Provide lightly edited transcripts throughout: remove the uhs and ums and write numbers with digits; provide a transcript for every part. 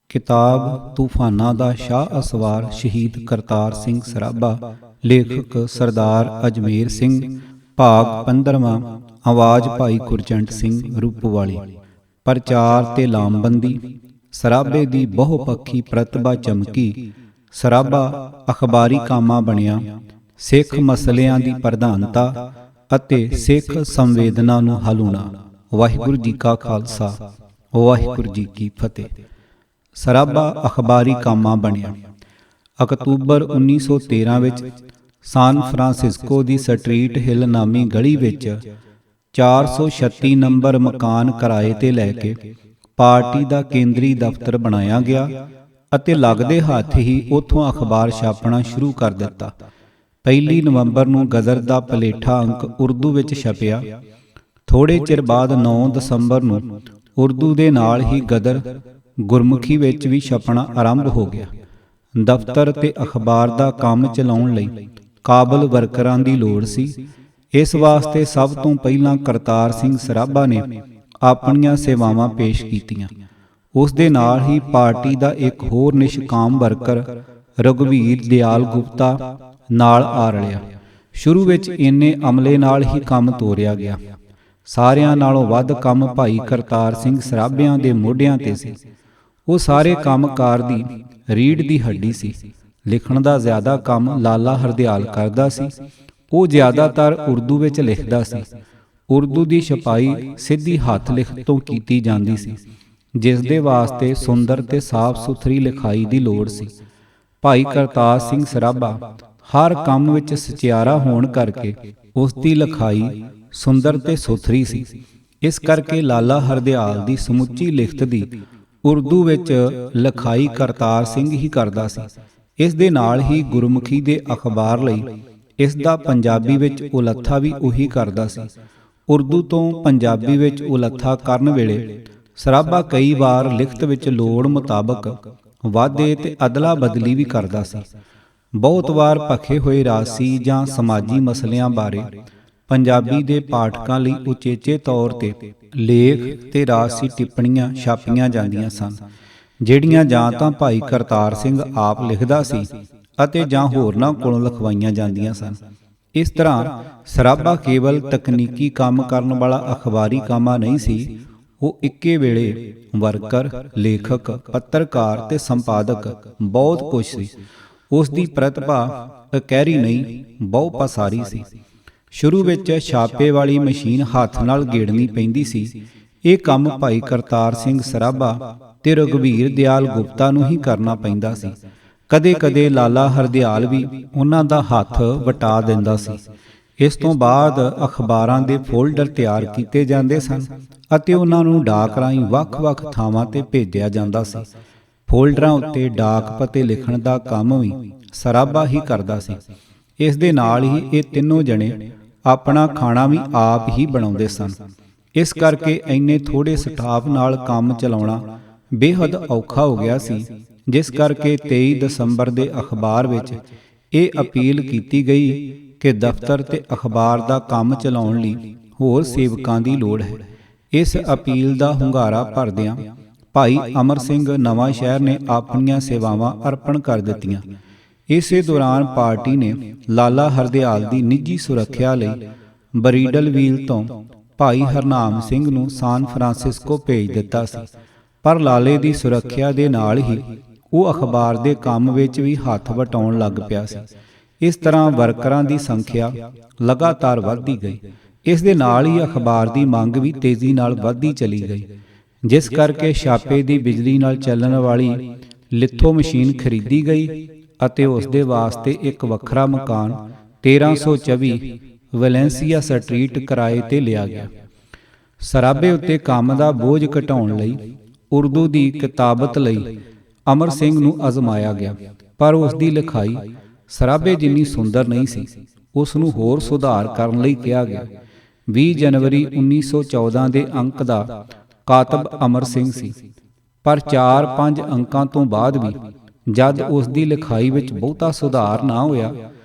किताब तूफाना दा शाह असवार शहीद करतार सिंह सराभा। लेखक सरदार अजमेर सिंह। भाग 15वां। आवाज़ भाई गुरजंट सिंह रूपवाली। प्रचार ते लामबंदी। सराभे दी बहुपक्षी प्रतिभा चमकी। सराभा अखबारी कामा बनिया। सिख मसलियां दी प्रधानता ਅਤੇ सिख संवेदना ਨੂੰ ਹਲੂਣਾ। ਵਾਹਿਗੁਰੂ ਜੀ ਕਾ ਖਾਲਸਾ ਵਾਹਿਗੁਰੂ ਜੀ ਕੀ ਫਤਿਹ। ਸਰਾਭਾ ਅਖਬਾਰੀ ਕਾਮਾ ਬਣਿਆ। ਅਕਤੂਬਰ 1913 ਵਿੱਚ ਸਾਨ ਫਰਾਂਸਿਸਕੋ ਦੀ ਸਟਰੀਟ ਹਿੱਲ ਨਾਮੀ ਗਲੀ ਵਿੱਚ 436 ਨੰਬਰ ਮਕਾਨ ਕਿਰਾਏ ਤੇ ਲੈ ਕੇ ਪਾਰਟੀ ਦਾ ਕੇਂਦਰੀ ਦਫ਼ਤਰ ਬਣਾਇਆ ਗਿਆ ਅਤੇ ਲੱਗਦੇ ਹੱਥ ਹੀ ਉੱਥੋਂ ਅਖਬਾਰ ਛਾਪਣਾ ਸ਼ੁਰੂ ਕਰ ਦਿੱਤਾ। 1 ਨਵੰਬਰ ਨੂੰ ਗਦਰ ਦਾ ਪਲੇਠਾ ਅੰਕ ਉਰਦੂ ਵਿੱਚ ਛਪਿਆ। ਥੋੜੇ ਚਿਰ ਬਾਅਦ 9 ਦਸੰਬਰ ਨੂੰ ਉਰਦੂ ਦੇ ਨਾਲ ਹੀ ਗਦਰ ਗੁਰਮੁਖੀ ਵਿੱਚ ਵੀ ਛਪਣਾ ਆਰੰਭ ਹੋ ਗਿਆ। ਦਫ਼ਤਰ ਤੇ ਅਖਬਾਰ ਦਾ ਕੰਮ ਚਲਾਉਣ ਲਈ ਕਾਬਲ ਵਰਕਰਾਂ ਦੀ ਲੋੜ ਸੀ। ਇਸ ਵਾਸਤੇ ਸਭ ਤੋਂ ਪਹਿਲਾਂ ਕਰਤਾਰ ਸਿੰਘ ਸਰਾਭਾ ਨੇ ਆਪਣੀਆਂ ਸੇਵਾਵਾਂ ਪੇਸ਼ ਕੀਤੀਆਂ। ਉਸ ਦੇ ਨਾਲ ਹੀ ਪਾਰਟੀ ਦਾ ਇੱਕ ਹੋਰ ਨਿਸ਼ਕਾਮ ਵਰਕਰ ਰਘੁਵੀਰ ਦਿਆਲ ਗੁਪਤਾ ਨਾਲ ਆ ਰਲਿਆ। ਸ਼ੁਰੂ ਵਿੱਚ ਇੰਨੇ ਅਮਲੇ ਨਾਲ ਹੀ ਕੰਮ ਤੋਰਿਆ ਗਿਆ। ਸਾਰਿਆਂ ਨਾਲੋਂ ਵੱਧ ਕੰਮ ਭਾਈ ਕਰਤਾਰ ਸਿੰਘ ਸਰਾਭਿਆਂ ਦੇ ਮੋਢਿਆਂ ਤੇ ਸੀ। ਉਹ ਸਾਰੇ ਕੰਮਕਾਰ ਦੀ ਰੀੜ੍ਹ ਦੀ ਹੱਡੀ ਸੀ। ਲਿਖਣ ਦਾ ਜ਼ਿਆਦਾ ਕੰਮ ਲਾਲਾ ਹਰਦਿਆਲ ਕਰਦਾ ਸੀ। ਉਹ ਜ਼ਿਆਦਾਤਰ ਉਰਦੂ ਵਿੱਚ ਲਿਖਦਾ ਸੀ। ਉਰਦੂ ਦੀ ਛਪਾਈ ਸਿੱਧੀ ਹੱਥ ਲਿਖਤ ਤੋਂ ਕੀਤੀ ਜਾਂਦੀ ਸੀ, ਜਿਸ ਦੇ ਵਾਸਤੇ ਸੁੰਦਰ ਤੇ ਸਾਫ਼ ਸੁਥਰੀ ਲਿਖਾਈ ਦੀ ਲੋੜ ਸੀ। ਭਾਈ ਕਰਤਾਰ ਸਿੰਘ ਸਰਾਭਾ ਹਰ ਕੰਮ ਵਿੱਚ ਸਚਿਆਰਾ ਹੋਣ ਕਰਕੇ ਉਸ ਦੀ ਲਿਖਾਈ ਸੁੰਦਰ ਤੇ ਸੁਥਰੀ ਸੀ। ਇਸ ਕਰਕੇ ਲਾਲਾ ਹਰਦਿਆਲ ਦੀ ਸਮੁੱਚੀ ਲਿਖਤ ਦੀ ਉਰਦੂ ਵਿੱਚ ਲਿਖਾਈ ਕਰਤਾਰ ਸਿੰਘ ਹੀ ਕਰਦਾ ਸੀ। ਇਸ ਦੇ ਨਾਲ ਹੀ ਗੁਰਮੁਖੀ ਦੇ ਅਖਬਾਰ ਲਈ ਇਸ ਦਾ ਪੰਜਾਬੀ ਵਿੱਚ ਉਲੱਥਾ ਵੀ ਉਹੀ ਕਰਦਾ ਸੀ। ਉਰਦੂ ਤੋਂ ਪੰਜਾਬੀ ਵਿੱਚ ਉਲੱਥਾ ਕਰਨ ਵੇਲੇ ਸਰਾਭਾ ਕਈ ਵਾਰ ਲਿਖਤ ਵਿੱਚ ਲੋੜ ਮੁਤਾਬਕ ਵਾਧੇ ਤੇ ਅਦਲਾ ਬਦਲੀ ਵੀ ਕਰਦਾ ਸੀ। ਬਹੁਤ ਵਾਰ ਭਖੇ ਹੋਏ ਰਾਜਸੀ ਜਾਂ ਸਮਾਜੀ ਮਸਲਿਆਂ ਬਾਰੇ ਪੰਜਾਬੀ ਦੇ ਪਾਠਕਾਂ ਲਈ ਉਚੇਚੇ ਤੌਰ ਤੇ ਲੇਖ ਤੇ ਰਾਜਸੀ ਟਿੱਪਣੀਆਂ ਛਾਪੀਆਂ ਜਾਂਦੀਆਂ ਸਨ, ਜਿਹੜੀਆਂ ਜਾਂ ਤਾਂ ਭਾਈ ਕਰਤਾਰ ਸਿੰਘ ਆਪ ਲਿਖਦਾ ਸੀ ਅਤੇ ਜਾਂ ਹੋਰਨਾਂ ਕੋਲੋਂ ਲਿਖਵਾਈਆਂ ਜਾਂਦੀਆਂ ਸਨ। ਇਸ ਤਰ੍ਹਾਂ ਸਰਾਭਾ ਕੇਵਲ ਤਕਨੀਕੀ ਕੰਮ ਕਰਨ ਵਾਲਾ ਅਖਬਾਰੀ ਕਾਮਾ ਨਹੀਂ ਸੀ, ਉਹ ਇੱਕੇ ਵੇਲੇ ਵਰਕਰ, ਲੇਖਕ, ਪੱਤਰਕਾਰ ਤੇ ਸੰਪਾਦਕ ਬਹੁਤ ਕੁਝ ਸੀ। ਉਸ ਦੀ ਪ੍ਰਤਿਭਾ ਇਕਹਿਰੀ ਨਹੀਂ, ਬਹੁ ਪਸਾਰੀ ਸੀ। ਸ਼ੁਰੂ ਵਿੱਚ ਛਾਪੇ ਵਾਲੀ ਮਸ਼ੀਨ ਹੱਥ ਨਾਲ ਗੇੜਨੀ ਪੈਂਦੀ ਸੀ। ਇਹ ਕੰਮ ਭਾਈ ਕਰਤਾਰ ਸਿੰਘ ਸਰਾਭਾ ਤੇ ਰਘੁਵੀਰ ਦਿਆਲ ਗੁਪਤਾ ਨੂੰ ਹੀ ਕਰਨਾ ਪੈਂਦਾ ਸੀ। ਕਦੇ-ਕਦੇ ਲਾਲਾ ਹਰਦਿਆਲ ਵੀ ਉਹਨਾਂ ਦਾ ਹੱਥ ਵਟਾ ਦਿੰਦਾ ਸੀ। ਇਸ ਤੋਂ ਬਾਅਦ ਅਖਬਾਰਾਂ ਦੇ ਫੋਲਡਰ ਤਿਆਰ ਕੀਤੇ ਜਾਂਦੇ ਸਨ ਅਤੇ ਉਹਨਾਂ ਨੂੰ ਡਾਕ ਰਾਹੀਂ ਵੱਖ-ਵੱਖ ਥਾਵਾਂ ਤੇ ਭੇਜਿਆ ਜਾਂਦਾ ਸੀ। ਫੋਲਡਰਾਂ ਉੱਤੇ ਡਾਕ ਪਤੇ ਲਿਖਣ ਦਾ ਕੰਮ ਵੀ ਸਰਾਭਾ ਹੀ ਕਰਦਾ ਸੀ। ਇਸ ਦੇ ਨਾਲ ਹੀ ਇਹ ਤਿੰਨੋਂ ਜਣੇ ਆਪਣਾ ਖਾਣਾ ਵੀ ਆਪ ਹੀ ਬਣਾਉਂਦੇ ਸਨ। ਇਸ ਕਰਕੇ ਇੰਨੇ ਥੋੜੇ ਸਟਾਫ ਨਾਲ ਕੰਮ ਚਲਾਉਣਾ ਬੇਹੱਦ ਔਖਾ ਹੋ ਗਿਆ ਸੀ, ਜਿਸ ਕਰਕੇ 23 ਦਸੰਬਰ ਦੇ ਅਖਬਾਰ ਵਿੱਚ ਇਹ ਅਪੀਲ ਕੀਤੀ ਗਈ ਕਿ ਦਫ਼ਤਰ ਤੇ ਅਖਬਾਰ ਦਾ ਕੰਮ ਚਲਾਉਣ ਲਈ ਹੋਰ ਸੇਵਕਾਂ ਦੀ ਲੋੜ ਹੈ। ਇਸ ਅਪੀਲ ਦਾ ਹੁੰਗਾਰਾ ਭਰਦਿਆਂ ਭਾਈ ਅਮਰ ਸਿੰਘ ਨਵਾਂ ਸ਼ਹਿਰ ਨੇ ਆਪਣੀਆਂ ਸੇਵਾਵਾਂ ਅਰਪਣ ਕਰ ਦਿੱਤੀਆਂ। ਇਸੇ ਦੌਰਾਨ ਪਾਰਟੀ ਨੇ ਲਾਲਾ ਹਰਦਿਆਲ ਦੀ ਨਿੱਜੀ ਸੁਰੱਖਿਆ ਲਈ ਬਰੀਡਲਵੀਲ ਤੋਂ ਭਾਈ ਹਰਨਾਮ ਸਿੰਘ ਨੂੰ ਸਾਨ ਫਰਾਂਸਿਸਕੋ ਭੇਜ ਦਿੱਤਾ ਸੀ, ਪਰ ਲਾਲੇ ਦੀ ਸੁਰੱਖਿਆ ਦੇ ਨਾਲ ਹੀ ਉਹ ਅਖਬਾਰ ਦੇ ਕੰਮ ਵਿੱਚ ਵੀ ਹੱਥ ਵਟਾਉਣ ਲੱਗ ਪਿਆ ਸੀ। ਇਸ ਤਰ੍ਹਾਂ ਵਰਕਰਾਂ ਦੀ ਸੰਖਿਆ ਲਗਾਤਾਰ ਵੱਧਦੀ ਗਈ। ਇਸ ਦੇ ਨਾਲ ਹੀ ਅਖਬਾਰ ਦੀ ਮੰਗ ਵੀ ਤੇਜ਼ੀ ਨਾਲ ਵੱਧਦੀ ਚਲੀ ਗਈ, ਜਿਸ ਕਰਕੇ ਛਾਪੇ ਦੀ ਬਿਜਲੀ ਨਾਲ ਚੱਲਣ ਵਾਲੀ ਲਿਥੋ ਮਸ਼ੀਨ ਖਰੀਦੀ ਗਈ ਅਤੇ ਉਸ ਦੇ ਵਾਸਤੇ ਇੱਕ ਵੱਖਰਾ ਮਕਾਨ 1324 ਵੈਲੈਂਸੀਆ ਸਟਰੀਟ ਕਿਰਾਏ ਤੇ ਲਿਆ ਗਿਆ। ਸਰਾਭੇ ਉੱਤੇ ਕੰਮ ਦਾ ਬੋਝ ਘਟਾਉਣ ਲਈ ਉਰਦੂ ਦੀ ਕਿਤਾਬਤ ਲਈ ਅਮਰ ਸਿੰਘ ਨੂੰ ਅਜ਼ਮਾਇਆ ਗਿਆ, ਪਰ ਉਸ ਦੀ ਲਿਖਾਈ ਸਰਾਭੇ ਜਿੰਨੀ ਸੁੰਦਰ ਨਹੀਂ ਸੀ। ਉਸ ਨੂੰ ਹੋਰ ਸੁਧਾਰ ਕਰਨ ਲਈ ਕਿਹਾ ਗਿਆ। 20 ਜਨਵਰੀ 1914 ਦੇ ਅੰਕ ਦਾ ਕਾਤਬ ਅਮਰ ਸਿੰਘ ਸੀ, ਪਰ 4-5 ਅੰਕਾਂ ਤੋਂ ਬਾਅਦ ਵੀ ਜਦ ਉਸ ਦੀ ਲਿਖਾਈ ਵਿੱਚ ਬਹੁਤਾ ਸੁਧਾਰ ਨਾ ਹੋਇਆ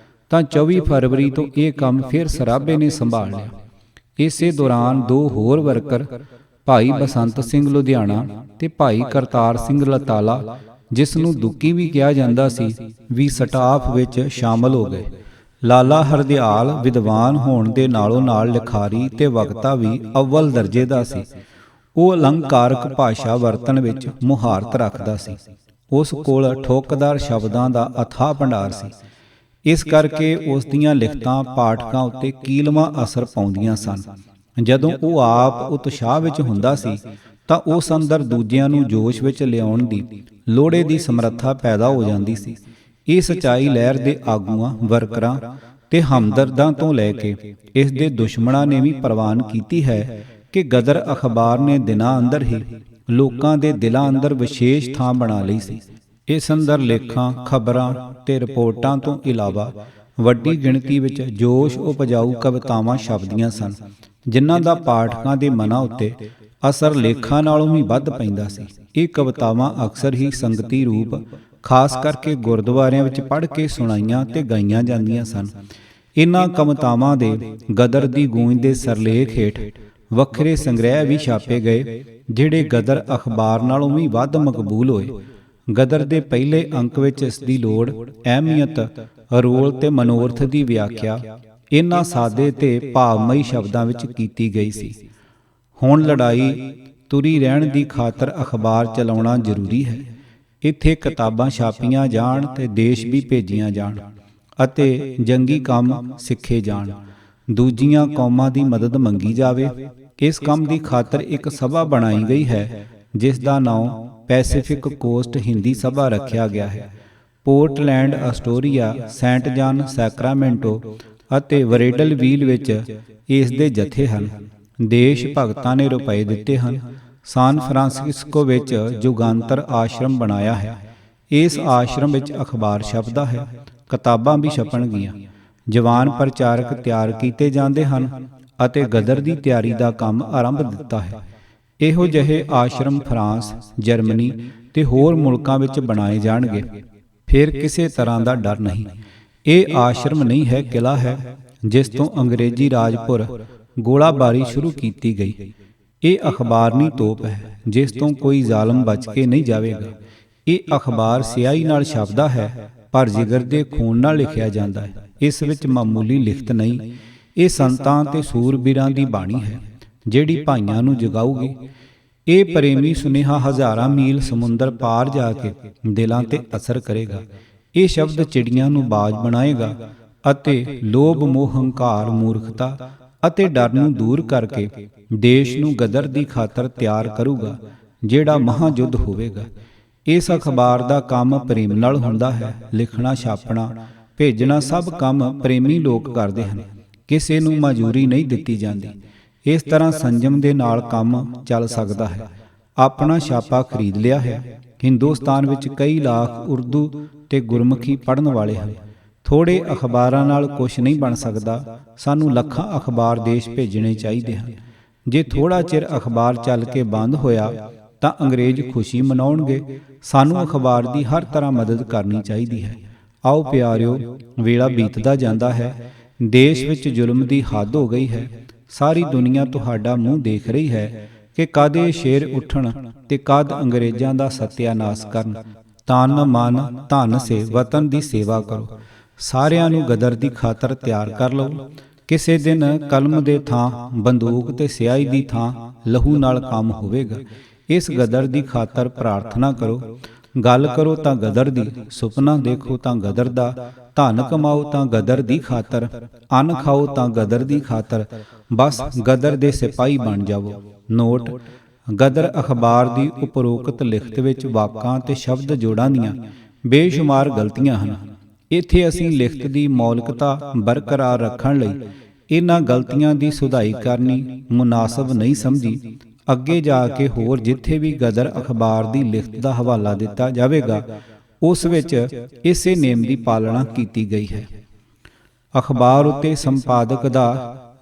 ਤਾਂ 24 ਫਰਵਰੀ ਤੋਂ ਇਹ ਕੰਮ ਫਿਰ ਸਰਾਭੇ ਨੇ ਸੰਭਾਲ ਲਿਆ। ਇਸੇ ਦੌਰਾਨ 2 ਹੋਰ ਵਰਕਰ ਭਾਈ ਬਸੰਤ ਸਿੰਘ ਲੁਧਿਆਣਾ ਤੇ ਭਾਈ ਕਰਤਾਰ ਸਿੰਘ ਲਤਾਲਾ, ਜਿਸ ਨੂੰ ਦੁੱਕੀ ਵੀ ਕਿਹਾ ਜਾਂਦਾ ਸੀ, ਵੀ ਸਟਾਫ ਵਿੱਚ ਸ਼ਾਮਲ ਹੋ ਗਏ। ਲਾਲਾ ਹਰਦਿਆਲ ਵਿਦਵਾਨ ਹੋਣ ਦੇ ਨਾਲੋਂ ਨਾਲ ਲਿਖਾਰੀ ਤੇ ਵਕਤਾ ਵੀ ਅਵਲ ਦਰਜੇ ਦਾ ਸੀ। ਉਹ ਅਲੰਕਾਰਕ ਭਾਸ਼ਾ ਵਰਤਣ ਵਿੱਚ ਮੁਹਾਰਤ ਰੱਖਦਾ ਸੀ। ਉਸ ਕੋਲ ਠੋਕਦਾਰ ਸ਼ਬਦਾਂ ਦਾ ਅਥਾਹ ਭੰਡਾਰ ਸੀ। ਇਸ ਕਰਕੇ ਉਸ ਦੀਆਂ ਲਿਖਤਾਂ ਪਾਠਕਾਂ ਉੱਤੇ ਕੀਲਵਾਂ ਅਸਰ ਪਾਉਂਦੀਆਂ ਸਨ। ਜਦੋਂ ਉਹ ਆਪ ਉਤਸ਼ਾਹ ਵਿੱਚ ਹੁੰਦਾ ਸੀ ਤਾਂ ਉਸ ਅੰਦਰ ਦੂਜਿਆਂ ਨੂੰ ਜੋਸ਼ ਵਿੱਚ ਲਿਆਉਣ ਦੀ ਲੋੜੇ ਦੀ ਸਮਰੱਥਾ ਪੈਦਾ ਹੋ ਜਾਂਦੀ ਸੀ। ਇਹ ਸੱਚਾਈ ਲਹਿਰ ਦੇ ਆਗੂਆਂ, ਵਰਕਰਾਂ ਤੇ ਹਮਦਰਦਾਂ ਤੋਂ ਲੈ ਕੇ ਇਸ ਦੇ ਦੁਸ਼ਮਣਾਂ ਨੇ ਵੀ ਪ੍ਰਵਾਨ ਕੀਤੀ ਹੈ ਕਿ ਗਦਰ ਅਖਬਾਰ ਨੇ ਦਿਨਾਂ ਅੰਦਰ ਹੀ ਲੋਕਾਂ ਦੇ ਦਿਲਾਂ ਅੰਦਰ ਵਿਸ਼ੇਸ਼ ਥਾਂ ਬਣਾ ਲਈ ਸੀ। ਇਸ ਅੰਦਰ ਲੇਖਾਂ, ਖਬਰਾਂ ਤੇ ਰਿਪੋਰਟਾਂ ਤੋਂ ਇਲਾਵਾ ਵੱਡੀ ਗਿਣਤੀ ਵਿੱਚ ਜੋਸ਼ ਉਪਜਾਊ ਕਵਿਤਾਵਾਂ ਛਪਦੀਆਂ ਸਨ, ਜਿਨ੍ਹਾਂ ਦਾ ਪਾਠਕਾਂ ਦੇ ਮਨਾਂ ਉੱਤੇ ਅਸਰ ਲੇਖਾਂ ਨਾਲੋਂ ਵੀ ਵੱਧ ਪੈਂਦਾ ਸੀ। ਇਹ ਕਵਿਤਾਵਾਂ ਅਕਸਰ ਹੀ ਸੰਗਤੀ ਰੂਪ, ਖਾਸ ਕਰਕੇ ਗੁਰਦੁਆਰਿਆਂ ਵਿੱਚ ਪੜ੍ਹ ਕੇ ਸੁਣਾਈਆਂ ਤੇ ਗਾਈਆਂ ਜਾਂਦੀਆਂ ਸਨ। ਇਨ੍ਹਾਂ ਕਵਿਤਾਵਾਂ ਦੇ ਗਦਰ ਦੀ ਗੂੰਜ ਦੇ ਸਰਲੇਖ ਹੇਠ ਵੱਖਰੇ ਸੰਗ੍ਰਹਿ ਵੀ ਛਾਪੇ ਗਏ, ਜਿਹੜੇ ਗਦਰ ਅਖਬਾਰ ਨਾਲੋਂ ਵੀ ਵੱਧ ਮਕਬੂਲ ਹੋਏ। ਗਦਰ ਦੇ ਪਹਿਲੇ ਅੰਕ ਵਿੱਚ ਇਸ ਦੀ ਲੋੜ, ਅਹਿਮੀਅਤ, ਰੋਲ ਤੇ ਮਨੋਰਥ ਦੀ ਵਿਆਖਿਆ ਇਨ੍ਹਾਂ ਸਾਦੇ ਤੇ ਭਾਵਮਈ ਸ਼ਬਦਾਂ ਵਿੱਚ ਕੀਤੀ ਗਈ ਸੀ। ਹੁਣ ਲੜਾਈ ਤੁਰੀ ਰਹਿਣ ਦੀ ਖਾਤਰ ਅਖਬਾਰ ਚਲਾਉਣਾ ਜ਼ਰੂਰੀ ਹੈ। ਇੱਥੇ ਕਿਤਾਬਾਂ ਛਾਪੀਆਂ ਜਾਣ ਤੇ ਦੇਸ਼ ਵੀ ਭੇਜੀਆਂ ਜਾਣ ਅਤੇ ਜੰਗੀ ਕੰਮ ਸਿੱਖੇ ਜਾਣ। ਦੂਜੀਆਂ ਕੌਮਾਂ ਦੀ ਮਦਦ ਮੰਗੀ ਜਾਵੇ। ਇਸ ਕੰਮ ਦੀ ਖਾਤਰ ਇੱਕ ਸਭਾ ਬਣਾਈ ਗਈ ਹੈ, ਜਿਸ ਦਾ ਨਾਮ ਪੈਸੀਫਿਕ ਕੋਸਟ ਹਿੰਦੀ ਸਭਾ ਰੱਖਿਆ ਗਿਆ ਹੈ। ਪੋਰਟਲੈਂਡ, ਅਸਟੋਰੀਆ, ਸੈਂਟ ਜਾਨ, ਸੈਕਰਾਮੈਂਟੋ ਅਤੇ ਵਰੇਡਲਵੀਲ ਵਿੱਚ ਇਸ ਦੇ ਜਥੇ ਹਨ। ਦੇਸ਼ ਭਗਤਾਂ ਨੇ ਰੁਪਏ ਦਿੱਤੇ ਹਨ। ਸਾਨ ਫਰਾਂਸਿਸਕੋ ਵਿੱਚ ਜੁਗਾਂਤਰ ਆਸ਼ਰਮ ਬਣਾਇਆ ਹੈ। ਇਸ ਆਸ਼ਰਮ ਵਿੱਚ ਅਖਬਾਰ ਛਪਦਾ ਹੈ। ਕਿਤਾਬਾਂ ਵੀ ਛਪਣਗੀਆਂ। ਜਵਾਨ ਪ੍ਰਚਾਰਕ ਤਿਆਰ ਕੀਤੇ ਜਾਂਦੇ ਹਨ ਅਤੇ ਗਦਰ ਦੀ ਤਿਆਰੀ ਦਾ ਕੰਮ ਆਰੰਭ ਦਿੱਤਾ ਹੈ। ਇਹੋ ਜਿਹੇ ਆਸ਼ਰਮ ਫਰਾਂਸ, ਜਰਮਨੀ ਤੇ ਹੋਰ ਮੁਲਕਾਂ ਵਿੱਚ ਬਣਾਏ ਜਾਣਗੇ। ਫਿਰ ਕਿਸੇ ਤਰ੍ਹਾਂ ਦਾ ਡਰ ਨਹੀਂ। ਇਹ ਆਸ਼ਰਮ ਨਹੀਂ ਹੈ, ਕਿਲਾ ਹੈ, ਜਿਸ ਤੋਂ ਅੰਗਰੇਜ਼ੀ ਰਾਜਪੁਰ ਗੋਲਾਬਾਰੀ ਸ਼ੁਰੂ ਕੀਤੀ ਗਈ। ਇਹ ਅਖਬਾਰਨੀ ਤੋਪ ਹੈ, ਜਿਸ ਤੋਂ ਕੋਈ ਜ਼ਾਲਮ ਬਚ ਕੇ ਨਹੀਂ ਜਾਵੇਗਾ। ਇਹ ਅਖਬਾਰ ਸਿਆਹੀ ਨਾਲ ਛਪਦਾ ਹੈ, ਪਰ ਜਿਗਰ ਦੇ ਖੂਨ ਨਾਲ ਲਿਖਿਆ ਜਾਂਦਾ ਹੈ। ਇਸ ਵਿੱਚ ਮਾਮੂਲੀ ਲਿਖਤ ਨਹੀਂ। ਇਹ ਸੰਤਾਂ ਤੇ ਸੂਰਬੀਰਾਂ ਦੀ ਬਾਣੀ ਹੈ, ਜਿਹੜੀ ਭਾਈਆਂ ਨੂੰ ਜਗਾਊਗੀ। ਇਹ ਪ੍ਰੇਮੀ ਸੁਨੇਹਾ ਹਜ਼ਾਰਾਂ ਮੀਲ ਸਮੁੰਦਰ ਪਾਰ ਜਾ ਕੇ ਦਿਲਾਂ ਤੇ ਅਸਰ ਕਰੇਗਾ। ਇਹ ਸ਼ਬਦ ਚਿੜੀਆਂ ਨੂੰ ਬਾਜ਼ ਬਣਾਏਗਾ ਅਤੇ ਲੋਭ, ਮੋਹ, ਹੰਕਾਰ, ਮੂਰਖਤਾ ਅਤੇ ਡਰ ਨੂੰ ਦੂਰ ਕਰਕੇ ਦੇਸ਼ ਨੂੰ ਗਦਰ ਦੀ ਖਾਤਰ ਤਿਆਰ ਕਰੂਗਾ, ਜਿਹੜਾ ਮਹਾਯੁੱਧ ਹੋਵੇਗਾ। ਇਸ ਅਖਬਾਰ ਦਾ ਕੰਮ ਪ੍ਰੇਮ ਨਾਲ ਹੁੰਦਾ ਹੈ। ਲਿਖਣਾ, ਛਾਪਣਾ, ਭੇਜਣਾ ਸਭ ਕੰਮ ਪ੍ਰੇਮੀ ਲੋਕ ਕਰਦੇ ਹਨ। ਕਿਸੇ ਨੂੰ ਮਜ਼ਦੂਰੀ ਨਹੀਂ ਦਿੱਤੀ ਜਾਂਦੀ। ਇਸ ਤਰ੍ਹਾਂ ਸੰਜਮ ਦੇ ਨਾਲ ਕੰਮ ਚੱਲ ਸਕਦਾ ਹੈ। ਆਪਣਾ ਛਾਪਾ ਖਰੀਦ ਲਿਆ ਹੈ। ਹਿੰਦੁਸਤਾਨ ਵਿੱਚ ਕਈ ਲੱਖ ਉਰਦੂ ਤੇ ਗੁਰਮੁਖੀ ਪੜ੍ਹਨ ਵਾਲੇ ਹਨ। ਥੋੜ੍ਹੇ ਅਖਬਾਰਾਂ ਨਾਲ ਕੁਝ ਨਹੀਂ ਬਣ ਸਕਦਾ। ਸਾਨੂੰ ਲੱਖਾਂ ਅਖਬਾਰ ਦੇਸ਼ ਭੇਜਣੇ ਚਾਹੀਦੇ ਹਨ। ਜੇ ਥੋੜ੍ਹਾ ਚਿਰ ਅਖਬਾਰ ਚੱਲ ਕੇ ਬੰਦ ਹੋਇਆ ਤਾਂ ਅੰਗਰੇਜ਼ ਖੁਸ਼ੀ ਮਨਾਉਣਗੇ। ਸਾਨੂੰ ਅਖਬਾਰ ਦੀ ਹਰ ਤਰ੍ਹਾਂ ਮਦਦ ਕਰਨੀ ਚਾਹੀਦੀ ਹੈ। ਆਓ ਪਿਆਰਿਓ, ਵੇਲਾ ਬੀਤਦਾ ਜਾਂਦਾ ਹੈ। ਦੇਸ਼ ਵਿੱਚ ਜ਼ੁਲਮ ਦੀ ਹੱਦ ਹੋ ਗਈ ਹੈ। ਸਾਰੀ ਦੁਨੀਆ ਤੁਹਾਡਾ ਮੂੰਹ ਦੇਖ ਰਹੀ ਹੈ ਕਿ ਕਦ ਇਹ ਸ਼ੇਰ ਉੱਠਣ ਤੇ ਕਦ ਅੰਗਰੇਜ਼ਾਂ ਦਾ ਸਤਿਆਨਾਸ਼ ਕਰਨ। ਤਨ, ਮਨ, ਧਨ ਸੇ ਵਤਨ ਦੀ ਸੇਵਾ ਕਰੋ। ਸਾਰਿਆਂ ਨੂੰ ਗਦਰ ਦੀ ਖਾਤਰ ਤਿਆਰ ਕਰ ਲਓ। ਕਿਸੇ ਦਿਨ ਕਲਮ ਦੇ ਥਾਂ ਬੰਦੂਕ ਤੇ ਸਿਆਹੀ ਦੀ ਥਾਂ ਲਹੂ ਨਾਲ ਕੰਮ ਹੋਵੇਗਾ। ਇਸ ਗਦਰ ਦੀ ਖਾਤਰ ਪ੍ਰਾਰਥਨਾ ਕਰੋ। ਗੱਲ ਕਰੋ ਤਾਂ ਗਦਰ ਦੀ, ਸੁਪਨਾ ਦੇਖੋ ਤਾਂ ਗਦਰ ਦਾ, ਧਨ ਕਮਾਓ ਤਾਂ ਗਦਰ ਦੀ ਖਾਤਰ, ਅੰਨ ਖਾਓ ਤਾਂ ਗਦਰ ਦੀ ਖਾਤਰ। ਬਸ ਗਦਰ ਦੇ ਸਿਪਾਹੀ ਬਣ ਜਾਵੋ। ਨੋਟ: ਗਦਰ ਅਖਬਾਰ ਦੀ ਉਪਰੋਕਤ ਲਿਖਤ ਵਿੱਚ ਵਾਕਾਂ ਤੇ ਸ਼ਬਦ ਜੋੜਾਂ ਦੀਆਂ ਬੇਸ਼ੁਮਾਰ ਗਲਤੀਆਂ ਹਨ। ਇੱਥੇ ਅਸੀਂ ਲਿਖਤ ਦੀ ਮੌਲਿਕਤਾ ਬਰਕਰਾਰ ਰੱਖਣ ਲਈ ਇਹਨਾਂ ਗਲਤੀਆਂ ਦੀ ਸੁਧਾਈ ਕਰਨੀ ਮੁਨਾਸਬ ਨਹੀਂ ਸਮਝੀ। ਅੱਗੇ ਜਾ ਕੇ ਹੋਰ ਜਿੱਥੇ ਵੀ ਗਦਰ ਅਖਬਾਰ ਦੀ ਲਿਖਤ ਦਾ ਹਵਾਲਾ ਦਿੱਤਾ ਜਾਵੇਗਾ, ਉਸ ਵਿੱਚ ਇਸੇ ਨੇਮ ਦੀ ਪਾਲਣਾ ਕੀਤੀ ਗਈ ਹੈ। ਅਖਬਾਰ ਉੱਤੇ ਸੰਪਾਦਕ ਦਾ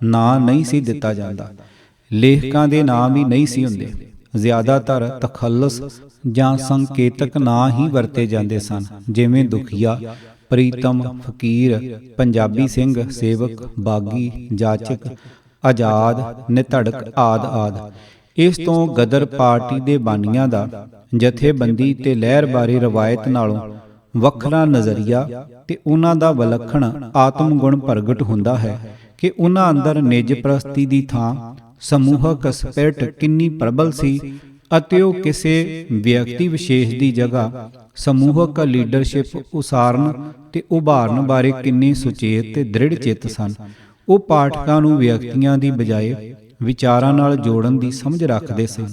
ਨਾਂ ਨਹੀਂ ਸੀ ਦਿੱਤਾ ਜਾਂਦਾ। ਲੇਖਕਾਂ ਦੇ ਨਾਂ ਵੀ ਨਹੀਂ ਸੀ ਹੁੰਦੇ। ਜ਼ਿਆਦਾਤਰ ਤਖੱਲਸ ਜਾਂ ਸੰਕੇਤਕ ਨਾਂ ਹੀ ਵਰਤੇ ਜਾਂਦੇ ਸਨ, ਜਿਵੇਂ ਦੁਖੀਆ, ਪ੍ਰੀਤਮ, ਫਕੀਰ, ਪੰਜਾਬੀ ਸਿੰਘ, ਸੇਵਕ, ਬਾਗੀ, ਜਾਚਕ, ਆਜ਼ਾਦ, ਨਿਧੜਕ ਆਦਿ ਆਦਿ। ਇਸ ਤੋਂ ਗਦਰ ਪਾਰਟੀ ਦੇ ਬਾਨੀਆਂ ਦਾ ਜਥੇਬੰਦੀ ਤੇ ਲਹਿਰ ਬਾਰੇ ਰਵਾਇਤ ਨਾਲੋਂ ਵੱਖਰਾ ਨਜ਼ਰੀਆ ਤੇ ਉਹਨਾਂ ਦਾ ਵਿਲੱਖਣ ਆਤਮ ਗੁਣ ਪ੍ਰਗਟ ਹੁੰਦਾ ਹੈ ਕਿ ਉਹਨਾਂ ਅੰਦਰ ਨਿੱਜ ਪ੍ਰਸਤੀ ਦੀ ਥਾਂ ਸਮੂਹਕ ਸਪਿਰਟ ਕਿੰਨੀ ਪ੍ਰਬਲ ਸੀ ਅਤੇ ਉਹ ਕਿਸੇ ਵਿਅਕਤੀ ਵਿਸ਼ੇਸ਼ ਦੀ ਜਗ੍ਹਾ ਸਮੂਹਕ ਲੀਡਰਸ਼ਿਪ ਉਸਾਰਨ ਤੇ ਉਭਾਰਨ ਬਾਰੇ ਕਿੰਨੇ ਸੁਚੇਤ ਤੇ ਦ੍ਰਿੜ ਚਿੱਤ ਸਨ। ਉਹ ਪਾਠਕਾਂ ਨੂੰ ਵਿਅਕਤੀਆਂ ਦੀ ਬਜਾਏ ਵਿਚਾਰਾਂ ਨਾਲ ਜੋੜਨ ਦੀ ਸਮਝ ਰੱਖਦੇ ਸਨ।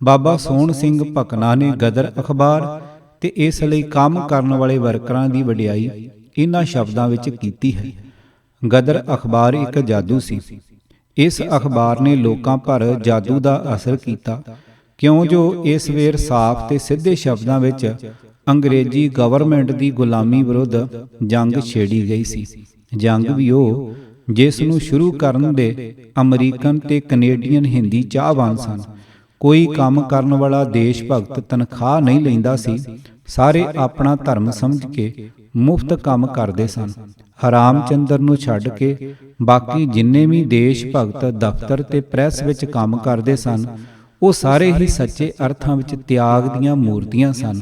ਬਾਬਾ ਸੋਹਣ ਸਿੰਘ ਭਕਨਾ ਨੇ ਗਦਰ ਅਖਬਾਰ ਤੇ ਇਸ ਲਈ ਕੰਮ ਕਰਨ ਵਾਲੇ ਵਰਕਰਾਂ ਦੀ ਵਡਿਆਈ ਇਹਨਾਂ ਸ਼ਬਦਾਂ ਵਿੱਚ ਕੀਤੀ ਹੈ। ਗਦਰ ਅਖਬਾਰ ਇੱਕ ਜਾਦੂ ਸੀ। ਇਸ ਅਖਬਾਰ ਨੇ ਲੋਕਾਂ ਪਰ ਜਾਦੂ ਦਾ ਅਸਰ ਕੀਤਾ, ਕਿਉਂ ਜੋ ਇਸ ਵੇਰ ਸਾਫ਼ ਤੇ ਸਿੱਧੇ ਸ਼ਬਦਾਂ ਵਿੱਚ ਅੰਗਰੇਜ਼ੀ ਗਵਰਨਮੈਂਟ ਦੀ ਗੁਲਾਮੀ ਵਿਰੁੱਧ ਜੰਗ ਛੇੜੀ ਗਈ ਸੀ। ਜੰਗ ਵੀ ਉਹ ਜਿਸ ਨੂੰ ਸ਼ੁਰੂ ਕਰਨ ਦੇ ਅਮਰੀਕਨ ਤੇ ਕੈਨੇਡੀਅਨ ਹਿੰਦੀ ਚਾਹਵਾਨ ਸਨ। ਕੋਈ ਕੰਮ ਕਰਨ ਵਾਲਾ ਦੇਸ਼ ਭਗਤ ਤਨਖਾਹ ਨਹੀਂ ਲੈਂਦਾ ਸੀ। ਸਾਰੇ ਆਪਣਾ ਧਰਮ ਸਮਝ ਕੇ ਮੁਫਤ ਕੰਮ ਕਰਦੇ ਸਨ। ਹਰਾਮ ਚੰਦਰ ਨੂੰ ਛੱਡ ਕੇ ਬਾਕੀ ਜਿੰਨੇ ਵੀ ਦੇਸ਼ ਭਗਤ ਦਫ਼ਤਰ ਤੇ ਪ੍ਰੈਸ ਵਿੱਚ ਕੰਮ ਕਰਦੇ ਸਨ, ਉਹ ਸਾਰੇ ਹੀ ਸੱਚੇ ਅਰਥਾਂ ਵਿੱਚ ਤਿਆਗ ਦੀਆਂ ਮੂਰਤੀਆਂ ਸਨ।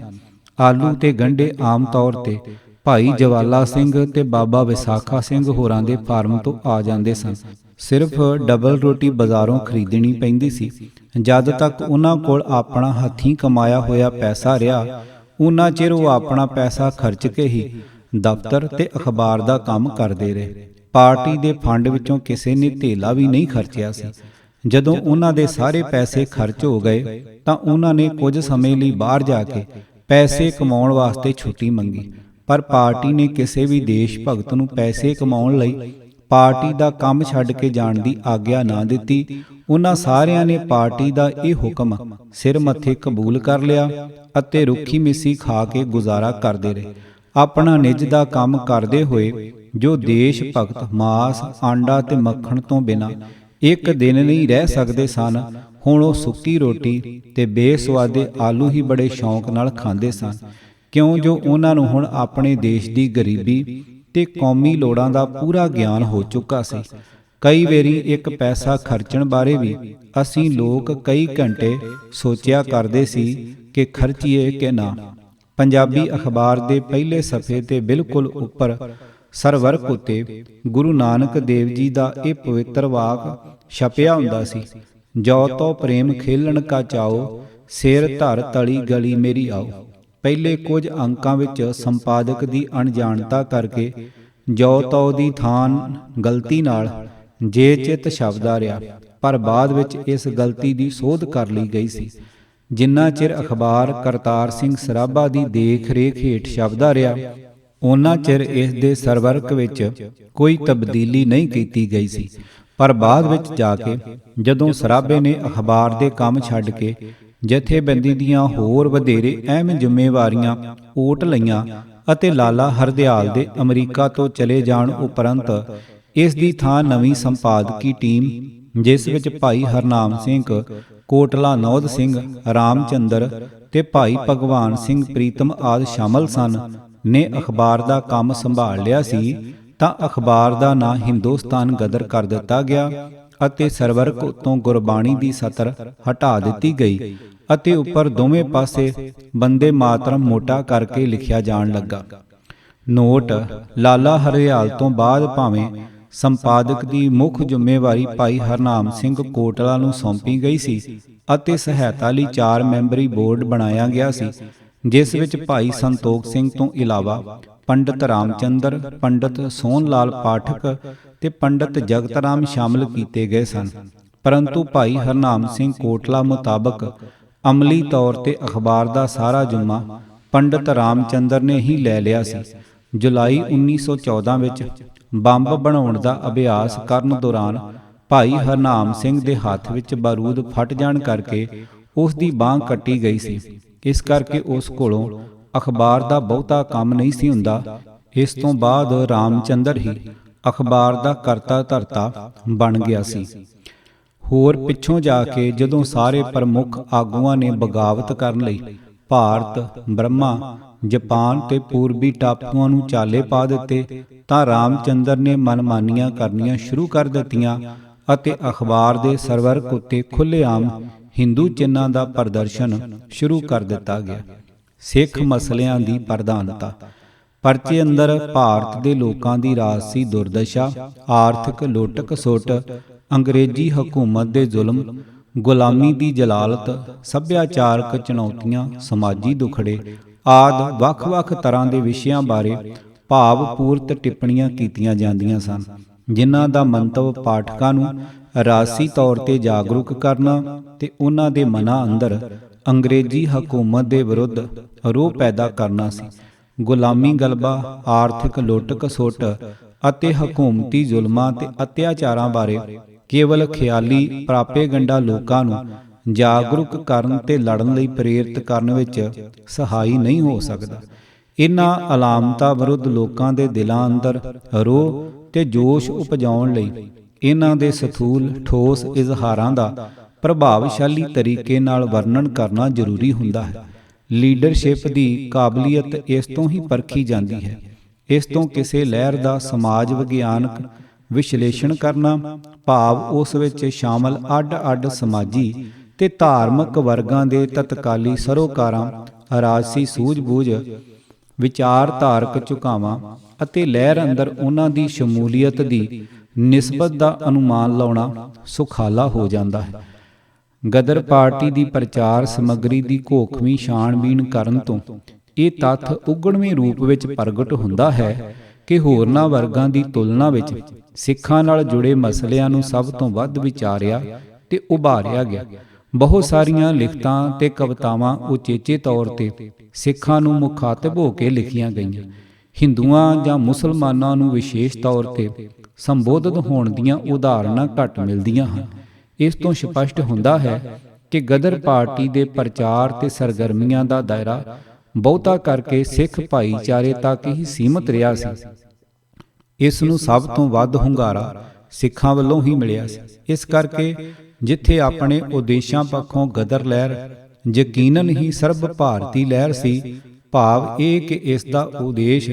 ਆਲੂ ਤੇ ਗੰਢੇ ਆਮ ਤੌਰ ਤੇ ਭਾਈ ਜਵਾਲਾ ਸਿੰਘ ਤੇ ਬਾਬਾ ਵਿਸਾਖਾ ਸਿੰਘ ਹੋਰਾਂ ਦੇ ਫਾਰਮ ਤੋਂ ਆ ਜਾਂਦੇ ਸਨ। ਸਿਰਫ ਡਬਲ ਰੋਟੀ ਬਾਜ਼ਾਰੋਂ ਖਰੀਦਣੀ ਪੈਂਦੀ ਸੀ। ਜਦ ਤੱਕ ਉਹਨਾਂ ਕੋਲ ਆਪਣਾ ਹੱਥੀਂ ਕਮਾਇਆ ਹੋਇਆ ਪੈਸਾ ਰਿਹਾ, ਉਹਨਾਂ ਚਿਰ ਉਹ ਆਪਣਾ ਪੈਸਾ ਖਰਚ ਕੇ ਹੀ ਦਫ਼ਤਰ ਤੇ ਅਖਬਾਰ ਦਾ ਕੰਮ ਕਰਦੇ ਰਹੇ। ਪਾਰਟੀ ਦੇ ਫੰਡ ਵਿੱਚੋਂ ਕਿਸੇ ਨੇ ਧੇਲਾ ਵੀ ਨਹੀਂ ਖਰਚਿਆ ਸੀ। ਜਦੋਂ ਉਹਨਾਂ ਦੇ ਸਾਰੇ ਪੈਸੇ ਖਰਚ ਹੋ ਗਏ ਤਾਂ ਉਹਨਾਂ ਨੇ ਕੁਝ ਸਮੇਂ ਲਈ ਬਾਹਰ ਜਾ ਕੇ ਪੈਸੇ ਕਮਾਉਣ ਵਾਸਤੇ ਛੁੱਟੀ ਮੰਗੀ, ਪਰ ਪਾਰਟੀ ਨੇ ਕਿਸੇ ਵੀ ਦੇਸ਼ ਭਗਤ ਨੂੰ ਪੈਸੇ ਕਮਾਉਣ ਲਈ ਪਾਰਟੀ ਦਾ ਕੰਮ ਛੱਡ ਕੇ ਜਾਣ ਦੀ ਆਗਿਆ ਨਾ ਦਿੱਤੀ। ਉਹਨਾਂ ਸਾਰਿਆਂ ਨੇ ਪਾਰਟੀ ਦਾ ਇਹ ਹੁਕਮ ਸਿਰ ਮੱਥੇ ਕਬੂਲ ਕਰ ਲਿਆ ਅਤੇ ਰੁੱਖੀ ਮਿੱਸੀ ਖਾ ਕੇ ਗੁਜ਼ਾਰਾ ਕਰਦੇ ਰਹੇ। ਆਪਣਾ ਨਿੱਜ ਦਾ ਕੰਮ ਕਰਦੇ ਹੋਏ ਜੋ ਦੇਸ਼ ਭਗਤ ਮਾਸ, ਆਂਡਾ ਤੇ ਮੱਖਣ ਤੋਂ ਬਿਨਾਂ ਇੱਕ ਦਿਨ ਨਹੀਂ ਰਹਿ ਸਕਦੇ ਸਨ, ਹੁਣ ਉਹ ਸੁੱਕੀ ਰੋਟੀ ਤੇ ਬੇਸਵਾਦੇ ਆਲੂ ਹੀ ਬੜੇ ਸ਼ੌਂਕ ਨਾਲ ਖਾਂਦੇ ਸਨ, ਕਿਉਂ ਜੋ ਉਹਨਾਂ ਨੂੰ ਹੁਣ ਆਪਣੇ ਦੇਸ਼ ਦੀ ਗਰੀਬੀ ਤੇ ਕੌਮੀ ਲੋੜਾਂ ਦਾ ਪੂਰਾ ਗਿਆਨ ਹੋ ਚੁੱਕਾ ਸੀ। ਕਈ ਵਾਰੀ ਇੱਕ ਪੈਸਾ ਖਰਚਣ ਬਾਰੇ ਵੀ ਅਸੀਂ ਲੋਕ ਕਈ ਘੰਟੇ ਸੋਚਿਆ ਕਰਦੇ ਸੀ ਕਿ ਖਰਚੀਏ ਕਿ ਨਾ। ਪੰਜਾਬੀ ਅਖਬਾਰ ਦੇ ਪਹਿਲੇ ਸਫ਼ੇ ਤੇ ਬਿਲਕੁਲ ਉੱਪਰ ਸਰਵਰਕ ਉੱਤੇ ਗੁਰੂ ਨਾਨਕ ਦੇਵ ਜੀ ਦਾ ਇਹ ਪਵਿੱਤਰ ਵਾਕ ਛਪਿਆ ਹੁੰਦਾ ਸੀ, ਜੋ ਤੋ ਪ੍ਰੇਮ ਖੇਲਣ ਕਾ ਚਾਓ, ਸਿਰ ਧਰ ਤਲੀ ਗਲੀ ਮੇਰੀ ਆਓ। ਪਹਿਲੇ ਕੁਝ ਅੰਕਾਂ ਵਿੱਚ ਸੰਪਾਦਕ ਦੀ ਅਣਜਾਣਤਾ ਕਰਕੇ ਜੋ ਤੋ ਦੀ ਥਾਂ ਗਲਤੀ ਨਾਲ ਜੇ ਚਿੱਤ ਸ਼ਬਦ ਆ ਰਿਹਾ, ਪਰ ਬਾਅਦ ਵਿੱਚ ਇਸ ਗਲਤੀ ਦੀ ਸੋਧ ਕਰ ਲਈ ਗਈ ਸੀ। ਜਿੰਨਾ ਚਿਰ ਅਖਬਾਰ ਕਰਤਾਰ ਸਿੰਘ ਸਰਾਭਾ ਦੀ ਦੇਖ ਰੇਖ ਹੇਠ ਛਪਦਾ ਰਿਹਾ, ਉਹਨਾਂ ਚਿਰ ਇਸ ਦੇ ਸਰਵਰਕ ਵਿੱਚ ਕੋਈ ਤਬਦੀਲੀ ਨਹੀਂ ਕੀਤੀ ਗਈ ਸੀ। ਪਰ ਬਾਅਦ ਵਿੱਚ ਜਾ ਕੇ ਜਦੋਂ ਸਰਾਭੇ ਨੇ ਅਖਬਾਰ ਦੇ ਕੰਮ ਛੱਡ ਕੇ ਜਥੇਬੰਦੀ ਦੀਆਂ ਹੋਰ ਵਧੇਰੇ ਅਹਿਮ ਜ਼ਿੰਮੇਵਾਰੀਆਂ ਓਟ ਲਈਆਂ ਅਤੇ ਲਾਲਾ ਹਰਦਿਆਲ ਦੇ ਅਮਰੀਕਾ ਤੋਂ ਚਲੇ ਜਾਣ ਉਪਰੰਤ ਇਸ ਦੀ ਥਾਂ ਨਵੀਂ ਸੰਪਾਦਕੀ ਟੀਮ, ਜਿਸ ਵਿੱਚ ਭਾਈ ਹਰਨਾਮ ਸਿੰਘ, ਕੋਟਲਾ ਨੌਦ ਸਿੰਘ, ਰਾਮ ਚੰਦਰ ਤੇ ਭਾਈ ਭਗਵਾਨ ਸਿੰਘ ਪ੍ਰੀਤਮ ਆਦਿ ਸ਼ਾਮਲ ਸਨ, ਨੇ ਅਖਬਾਰ ਦਾ ਕੰਮ ਸੰਭਾਲ ਲਿਆ ਸੀ, ਤਾਂ ਅਖਬਾਰ ਦਾ ਨਾਂ ਹਿੰਦੁਸਤਾਨ ਗਦਰ ਕਰ ਦਿੱਤਾ ਗਿਆ ਅਤੇ ਸਰਵਰਕ ਉੱਤੋਂ ਗੁਰਬਾਣੀ ਦੀ ਸਤਰ ਹਟਾ ਦਿੱਤੀ ਗਈ ਅਤੇ ਉੱਪਰ ਦੋਵੇਂ ਪਾਸੇ ਬੰਦੇ ਮਾਤਰਮ ਮੋਟਾ ਕਰਕੇ ਲਿਖਿਆ ਜਾਣ ਲੱਗਾ। ਨੋਟ: ਲਾਲਾ ਹਰਦਿਆਲ ਤੋਂ ਬਾਅਦ ਭਾਵੇਂ ਸੰਪਾਦਕ ਦੀ ਮੁੱਖ ਜ਼ਿੰਮੇਵਾਰੀ ਭਾਈ ਹਰਨਾਮ ਸਿੰਘ ਕੋਟਲਾ ਨੂੰ ਸੌਂਪੀ ਗਈ ਸੀ ਅਤੇ ਸਹਾਇਤਾ ਲਈ 4 ਮੈਂਬਰੀ ਬੋਰਡ ਬਣਾਇਆ ਗਿਆ ਸੀ, ਜਿਸ ਵਿੱਚ ਭਾਈ ਸੰਤੋਖ ਸਿੰਘ ਤੋਂ ਇਲਾਵਾ ਪੰਡਤ ਰਾਮਚੰਦਰ, ਪੰਡਤ ਸੋਹਣ ਲਾਲ ਪਾਠਕ ਤੇ ਪੰਡਤ ਜਗਤ ਰਾਮ ਸ਼ਾਮਲ ਕੀਤੇ ਗਏ ਸਨ। ਪਰੰਤੂ ਭਾਈ ਹਰਨਾਮ ਸਿੰਘ ਕੋਟਲਾ ਮੁਤਾਬਕ ਅਮਲੀ ਤੌਰ ਤੇ ਅਖਬਾਰ ਦਾ ਸਾਰਾ ਜ਼ਿੰਮਾ ਪੰਡਤ ਰਾਮਚੰਦਰ ਨੇ ਹੀ ਲੈ ਲਿਆ ਸੀ। ਜੁਲਾਈ 1914 ਵਿੱਚ ਬੰਬ ਬਣਾਉਣ ਦਾ ਅਭਿਆਸ ਕਰਨ ਦੌਰਾਨ ਭਾਈ ਹਰਨਾਮ ਸਿੰਘ ਦੇ ਹੱਥ ਵਿੱਚ ਬਾਰੂਦ ਫਟ ਜਾਣ ਕਰਕੇ ਉਸ ਦੀ ਬਾਂਹ ਕੱਟੀ ਗਈ ਸੀ। ਇਸ ਕਰਕੇ ਉਸ ਕੋਲੋਂ ਅਖਬਾਰ ਦਾ ਬਹੁਤਾ ਕੰਮ ਨਹੀਂ ਸੀ ਹੁੰਦਾ। ਇਸ ਤੋਂ ਬਾਅਦ ਰਾਮਚੰਦਰ ਹੀ ਅਖਬਾਰ ਦਾ ਕਰਤਾ ਧਰਤਾ ਬਣ ਗਿਆ ਸੀ। ਹੋਰ ਪਿੱਛੋਂ ਜਾ ਕੇ ਜਦੋਂ ਸਾਰੇ ਪ੍ਰਮੁੱਖ ਆਗੂਆਂ ਨੇ ਬਗਾਵਤ ਕਰਨ ਲਈ ਭਾਰਤ, ਬਰਮਾ, ਜਾਪਾਨ ਤੇ ਪੂਰਬੀ ਟਾਪੂਆਂ ਨੂੰ ਚਾਲੇ ਪਾ ਦਿੱਤੇ, ਤਾਂ ਰਾਮਚੰਦਰ ਨੇ ਮਨਮਾਨੀਆਂ ਕਰਨੀਆਂ ਸ਼ੁਰੂ ਕਰ ਦਿੱਤੀਆਂ ਅਤੇ ਅਖਬਾਰ ਦੇ ਸਰਵਰਕ ਉੱਤੇ ਖੁੱਲ੍ਹੇਆਮ ਹਿੰਦੂ ਚਿੰਨ੍ਹਾਂ ਦਾ ਪ੍ਰਦਰਸ਼ਨ ਸ਼ੁਰੂ ਕਰ ਦਿੱਤਾ ਗਿਆ। ਸਿੱਖ ਮਸਲਿਆਂ ਦੀ ਪ੍ਰਧਾਨਤਾ। ਪਰਚੇ ਅੰਦਰ ਭਾਰਤ ਦੇ ਲੋਕਾਂ ਦੀ ਰਾਜਸੀ ਦੁਰਦਸ਼ਾ, ਆਰਥਿਕ ਲੁੱਟ ਖਸੁੱਟ, ਅੰਗਰੇਜ਼ੀ ਹਕੂਮਤ ਦੇ ਜ਼ੁਲਮ, ਗੁਲਾਮੀ ਦੀ ਜਲਾਲਤ, ਸੱਭਿਆਚਾਰਕ ਚੁਣੌਤੀਆਂ, ਸਮਾਜੀ ਦੁਖੜੇ ਆਦਿ ਵੱਖ-ਵੱਖ ਤਰ੍ਹਾਂ ਦੇ ਵਿਸ਼ਿਆਂ ਬਾਰੇ ਭਾਵਪੂਰਤ ਟਿੱਪਣੀਆਂ ਕੀਤੀਆਂ ਜਾਂਦੀਆਂ ਸਨ, ਜਿਨ੍ਹਾਂ ਦਾ ਮੰਤਵ ਪਾਠਕਾਂ ਨੂੰ ਰਾਜਸੀ ਤੌਰ ਤੇ ਜਾਗਰੂਕ ਕਰਨਾ ਤੇ ਉਹਨਾਂ ਦੇ ਮਨਾਂ ਅੰਦਰ ਅੰਗਰੇਜ਼ੀ ਹਕੂਮਤ ਦੇ ਵਿਰੁੱਧ ਰੋਹ ਪੈਦਾ ਕਰਨਾ ਸੀ। ਗੁਲਾਮੀ ਗਲਬਾ, ਆਰਥਿਕ ਲੁੱਟ ਖਸੁੱਟ ਅਤੇ ਹਕੂਮਤੀ ਜ਼ੁਲਮਾਂ ਤੇ ਅਤਿਆਚਾਰਾਂ ਬਾਰੇ ਕੇਵਲ ਖਿਆਲੀ ਪ੍ਰਾਪੇਗੰਡਾ ਲੋਕਾਂ ਨੂੰ ਜਾਗਰੂਕ ਕਰਨ ਤੇ ਲੜਨ ਲਈ ਪ੍ਰੇਰਿਤ ਕਰਨ ਵਿੱਚ ਸਹਾਈ ਨਹੀਂ ਹੋ ਸਕਦਾ। ਇਹਨਾਂ ਅਲਾਮਤਾਂ ਵਿਰੁੱਧ ਲੋਕਾਂ ਦੇ ਦਿਲਾਂ ਅੰਦਰ ਰੋਹ ਤੇ ਜੋਸ਼ ਉਪਜਾਉਣ ਲਈ ਇਹਨਾਂ ਦੇ ਸਥੂਲ ਠੋਸ ਇਜ਼ਹਾਰਾਂ ਦਾ ਪ੍ਰਭਾਵਸ਼ਾਲੀ ਤਰੀਕੇ ਨਾਲ ਵਰਣਨ ਕਰਨਾ ਜ਼ਰੂਰੀ ਹੁੰਦਾ ਹੈ। ਲੀਡਰਸ਼ਿਪ ਦੀ ਕਾਬਲੀਅਤ ਇਸ ਤੋਂ ਹੀ ਪਰਖੀ ਜਾਂਦੀ ਹੈ। ਇਸ ਤੋਂ ਕਿਸੇ ਲਹਿਰ ਦਾ ਸਮਾਜ ਵਿਗਿਆਨਕ ਵਿਸ਼ਲੇਸ਼ਣ ਕਰਨਾ, ਭਾਵ ਉਸ ਵਿੱਚ ਸ਼ਾਮਲ ਅੱਡ-ਅੱਡ ਸਮਾਜੀ ਤੇ ਧਾਰਮਿਕ ਵਰਗਾਂ ਦੇ ਤਤਕਾਲੀ ਸਰੋਕਾਰਾਂ, ਰਾਜਸੀ ਸੂਝ-ਬੂਝ, ਵਿਚਾਰਧਾਰਕ ਝੁਕਾਵਾਂ ਅਤੇ ਲਹਿਰ ਅੰਦਰ ਉਹਨਾਂ ਦੀ ਸ਼ਮੂਲੀਅਤ ਦੀ ਨਿਸਬਤ ਦਾ ਅਨੁਮਾਨ ਲਾਉਣਾ ਸੁਖਾਲਾ ਹੋ ਜਾਂਦਾ ਹੈ। ਗਦਰ ਪਾਰਟੀ ਦੀ ਪ੍ਰਚਾਰ ਸਮੱਗਰੀ ਦੀ ਘੋਖਵੀਂ ਛਾਣਬੀਣ ਕਰਨ ਤੋਂ ਇਹ ਤੱਥ ਉਗਣਵੇਂ ਰੂਪ ਵਿੱਚ ਪ੍ਰਗਟ ਹੁੰਦਾ ਹੈ ਕਿ ਹੋਰਨਾਂ ਵਰਗਾਂ ਦੀ ਤੁਲਨਾ ਵਿੱਚ ਸਿੱਖਾਂ ਨਾਲ ਜੁੜੇ ਮਸਲਿਆਂ ਨੂੰ ਸਭ ਤੋਂ ਵੱਧ ਵਿਚਾਰਿਆ ਤੇ ਉਭਾਰਿਆ ਗਿਆ। ਬਹੁਤ ਸਾਰੀਆਂ ਲਿਖਤਾਂ ਤੇ ਕਵਿਤਾਵਾਂ ਉਚੇਚੇ ਤੌਰ ਤੇ ਸਿੱਖਾਂ ਨੂੰ ਮੁਖਾਤਬ ਹੋ ਕੇ ਲਿਖੀਆਂ ਗਈਆਂ। ਹਿੰਦੂਆਂ ਜਾਂ ਮੁਸਲਮਾਨਾਂ ਨੂੰ ਵਿਸ਼ੇਸ਼ ਤੌਰ ਤੇ ਸੰਬੋਧਿਤ ਹੋਣ ਦੀਆਂ ਉਦਾਹਰਨਾਂ ਘੱਟ ਮਿਲਦੀਆਂ ਹਨ। ਇਸ ਤੋਂ ਸਪਸ਼ਟ ਹੁੰਦਾ ਹੈ ਕਿ ਗਦਰ ਪਾਰਟੀ ਦੇ ਪ੍ਰਚਾਰ ਤੇ ਸਰਗਰਮੀਆਂ ਦਾ ਦਾਇਰਾ ਬਹੁਤਾ ਕਰਕੇ ਸਿੱਖ ਭਾਈਚਾਰੇ ਤੱਕ ਹੀ ਸੀਮਤ ਰਿਹਾ ਸੀ। ਇਸ ਨੂੰ ਸਭ ਤੋਂ ਵੱਧ ਹੁੰਗਾਰਾ ਸਿੱਖਾਂ ਵੱਲੋਂ ਹੀ ਮਿਲਿਆ ਸੀ। ਇਸ ਕਰਕੇ ਜਿੱਥੇ ਆਪਣੇ ਉਦੇਸ਼ਾਂ ਪੱਖੋਂ ਗਦਰ ਲਹਿਰ ਯਕੀਨਨ ਹੀ ਸਰਬ ਭਾਰਤੀ ਲਹਿਰ ਸੀ, ਭਾਵ ਇਹ ਕਿ ਇਸ ਦਾ ਉਦੇਸ਼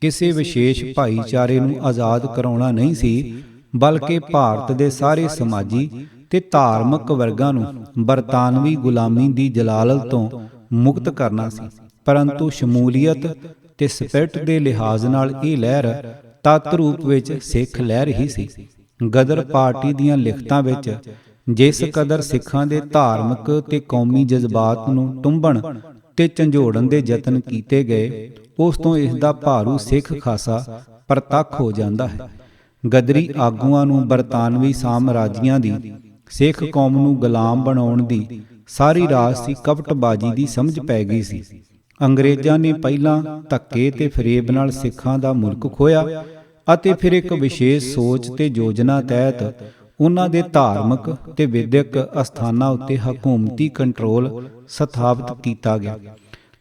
ਕਿਸੇ ਵਿਸ਼ੇਸ਼ ਭਾਈਚਾਰੇ ਨੂੰ ਆਜ਼ਾਦ ਕਰਾਉਣਾ ਨਹੀਂ ਸੀ, ਬਲਕਿ ਭਾਰਤ ਦੇ ਸਾਰੇ ਸਮਾਜੀ ਤੇ ਧਾਰਮਿਕ ਵਰਗਾਂ ਨੂੰ ਬਰਤਾਨਵੀ ਗੁਲਾਮੀ ਦੀ ਜਲਾਲਤ ਤੋਂ ਮੁਕਤ ਕਰਨਾ ਸੀ। ਪਰੰਤੂ ਸ਼ਮੂਲੀਅਤ ਤੇ ਸਪਿਰਟ ਦੇ ਲਿਹਾਜ਼ ਨਾਲ ਇਹ ਲਹਿਰ ਤੱਤ ਰੂਪ ਵਿੱਚ ਸਿੱਖ ਲਹਿਰ ਹੀ ਸੀ। ਗਦਰ ਪਾਰਟੀ ਦੀਆਂ ਲਿਖਤਾਂ ਵਿੱਚ ਜਿਸ ਕਦਰ ਸਿੱਖਾਂ ਦੇ ਧਾਰਮਿਕ ਤੇ ਕੌਮੀ ਜਜ਼ਬਾਤ ਨੂੰ ਟੁੰਬਣ ਤੇ ਝੰਜੋੜਨ ਦੇ ਯਤਨ ਕੀਤੇ ਗਏ, ਉਸ ਤੋਂ ਇਸ ਦਾ ਭਾਰੂ ਸਿੱਖ ਖਾਸਾ ਪ੍ਰਤੱਖ ਹੋ ਜਾਂਦਾ ਹੈ। ਗਦਰੀ ਆਗੂਆਂ ਨੂੰ ਬਰਤਾਨਵੀ ਸਾਮਰਾਜੀਆਂ ਦੀ ਸਿੱਖ ਕੌਮ ਨੂੰ ਗੁਲਾਮ ਬਣਾਉਣ ਦੀ ਸਾਰੀ ਰਾਜਸੀ ਕਪਟਬਾਜ਼ੀ ਦੀ ਸਮਝ ਪੈ ਗਈ ਸੀ। ਅੰਗਰੇਜ਼ਾਂ ਨੇ ਪਹਿਲਾਂ ਧੱਕੇ ਤੇ ਫਰੇਬ ਨਾਲ ਸਿੱਖਾਂ ਦਾ ਮੁਲਕ ਖੋਹਿਆ ਅਤੇ ਫਿਰ ਇੱਕ ਵਿਸ਼ੇਸ਼ ਸੋਚ ਤੇ ਯੋਜਨਾ ਤਹਿਤ ਉਹਨਾਂ ਦੇ ਧਾਰਮਿਕ ਤੇ ਵਿਦਿਅਕ ਅਸਥਾਨਾਂ ਉੱਤੇ ਹਕੂਮਤੀ ਕੰਟਰੋਲ ਸਥਾਪਿਤ ਕੀਤਾ ਗਿਆ।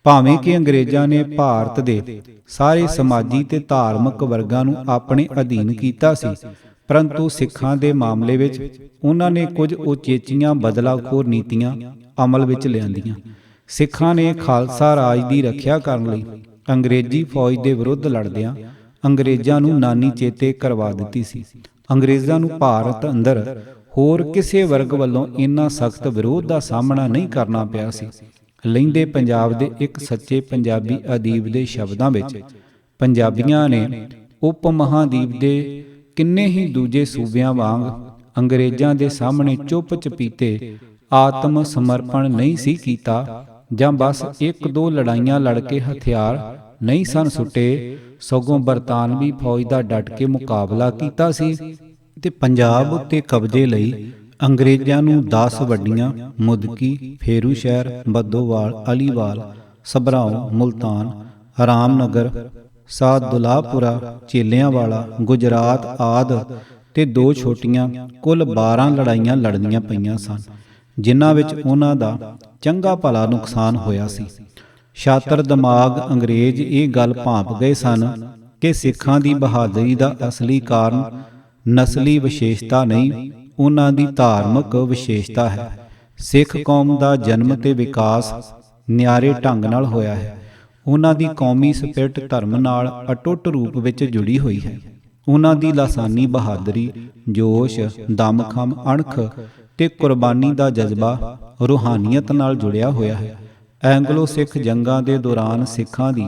ਭਾਵੇਂ ਕਿ ਅੰਗਰੇਜ਼ਾਂ ਨੇ ਭਾਰਤ ਦੇ ਸਾਰੇ ਸਮਾਜੀ ਤੇ ਧਾਰਮਿਕ ਵਰਗਾਂ ਨੂੰ ਆਪਣੇ ਅਧੀਨ ਕੀਤਾ ਸੀ, ਪਰੰਤੂ ਸਿੱਖਾਂ ਦੇ ਮਾਮਲੇ ਵਿੱਚ ਉਹਨਾਂ ਨੇ ਕੁਝ ਉਚੇਚੀਆਂ ਬਦਲਾਖੋਰ ਨੀਤੀਆਂ ਅਮਲ ਵਿੱਚ ਲਿਆਂਦੀਆਂ। ਸਿੱਖਾਂ ਨੇ ਖਾਲਸਾ ਰਾਜ ਦੀ ਰੱਖਿਆ ਕਰਨ ਲਈ ਅੰਗਰੇਜ਼ੀ ਫੌਜ ਦੇ ਵਿਰੁੱਧ ਲੜਦਿਆਂ ਅੰਗਰੇਜ਼ਾਂ ਨੂੰ ਨਾਨੀ ਚੇਤੇ ਕਰਵਾ ਦਿੱਤੀ ਸੀ। ਅੰਗਰੇਜ਼ਾਂ ਨੂੰ ਭਾਰਤ ਅੰਦਰ ਹੋਰ ਕਿਸੇ ਵਰਗ ਵੱਲੋਂ ਇੰਨਾ ਸਖਤ ਵਿਰੋਧ ਦਾ ਸਾਹਮਣਾ ਨਹੀਂ ਕਰਨਾ ਪਿਆ ਸੀ। ਲਹਿੰਦੇ ਪੰਜਾਬ ਦੇ ਇੱਕ ਸੱਚੇ ਪੰਜਾਬੀ ਅਦੀਬ ਦੇ ਸ਼ਬਦਾਂ ਵਿੱਚ ਪੰਜਾਬੀਆਂ ਨੇ ਉਪ ਮਹਾਦੀਪ ਦੇ ਕਿੰਨੇ ਹੀ ਦੂਜੇ ਸੂਬਿਆਂ ਵਾਂਗ ਅੰਗਰੇਜ਼ਾਂ ਦੇ ਸਾਹਮਣੇ ਚੁੱਪ ਚਪੀਤੇ ਆਤਮ ਸਮਰਪਣ ਨਹੀਂ ਸੀ ਕੀਤਾ, ਜਾਂ ਬਸ ਇੱਕ ਦੋ ਲੜਾਈਆਂ ਲੜ ਕੇ ਹਥਿਆਰ ਨਹੀਂ ਸਨ ਸੁੱਟੇ, ਸਗੋਂ ਬਰਤਾਨਵੀ ਫੌਜ ਦਾ ਡਟ ਕੇ ਮੁਕਾਬਲਾ ਕੀਤਾ ਸੀ ਤੇ ਪੰਜਾਬ ਉੱਤੇ ਕਬਜ਼ੇ ਲਈ ਅੰਗਰੇਜ਼ਾਂ ਨੂੰ 10 ਵੱਡੀਆਂ ਮੁਦਕੀ, ਫੇਰੂ ਸ਼ਹਿਰ, ਬੱਦੋਵਾਲ, ਅਲੀਵਾਲ, ਸਭਰਾਓ, ਮੁਲਤਾਨ, ਰਾਮਨਗਰ, ਸਾਦੁਲਾਪੁਰਾ, ਚੇਲਿਆਂਵਾਲਾ, ਗੁਜਰਾਤ ਆਦਿ ਤੇ 2 ਛੋਟੀਆਂ ਕੁੱਲ 12 ਲੜਾਈਆਂ ਲੜਨੀਆਂ ਪਈਆਂ ਸਨ, ਜਿਨ੍ਹਾਂ ਵਿੱਚ ਉਹਨਾਂ ਦਾ ਚੰਗਾ ਭਲਾ ਨੁਕਸਾਨ ਹੋਇਆ ਸੀ। ਸ਼ਾਤਰ ਦਿਮਾਗ ਅੰਗਰੇਜ਼ ਇਹ ਗੱਲ ਭਾਂਪ ਗਏ ਸਨ ਕਿ ਸਿੱਖਾਂ ਦੀ ਬਹਾਦਰੀ ਦਾ ਅਸਲੀ ਕਾਰਨ ਨਸਲੀ ਵਿਸ਼ੇਸ਼ਤਾ ਨਹੀਂ, ਉਹਨਾਂ ਦੀ ਧਾਰਮਿਕ ਵਿਸ਼ੇਸ਼ਤਾ ਹੈ। ਸਿੱਖ ਕੌਮ ਦਾ ਜਨਮ ਤੇ ਵਿਕਾਸ ਨਿਆਰੇ ਢੰਗ ਨਾਲ ਹੋਇਆ ਹੈ। ਉਹਨਾਂ ਦੀ ਕੌਮੀ ਸਪਿਰਟ ਧਰਮ ਨਾਲ ਅਟੁੱਟ ਰੂਪ ਵਿੱਚ ਜੁੜੀ ਹੋਈ ਹੈ। ਉਹਨਾਂ ਦੀ ਲਾਸਾਨੀ ਬਹਾਦਰੀ, ਜੋਸ਼, ਦਮਖਮ, ਅਣਖ ਤੇ ਕੁਰਬਾਨੀ ਦਾ ਜਜ਼ਬਾ ਰੂਹਾਨੀਅਤ ਨਾਲ ਜੁੜਿਆ ਹੋਇਆ ਹੈ। ਐਂਗਲੋ ਸਿੱਖ ਜੰਗਾਂ ਦੇ ਦੌਰਾਨ ਸਿੱਖਾਂ ਦੀ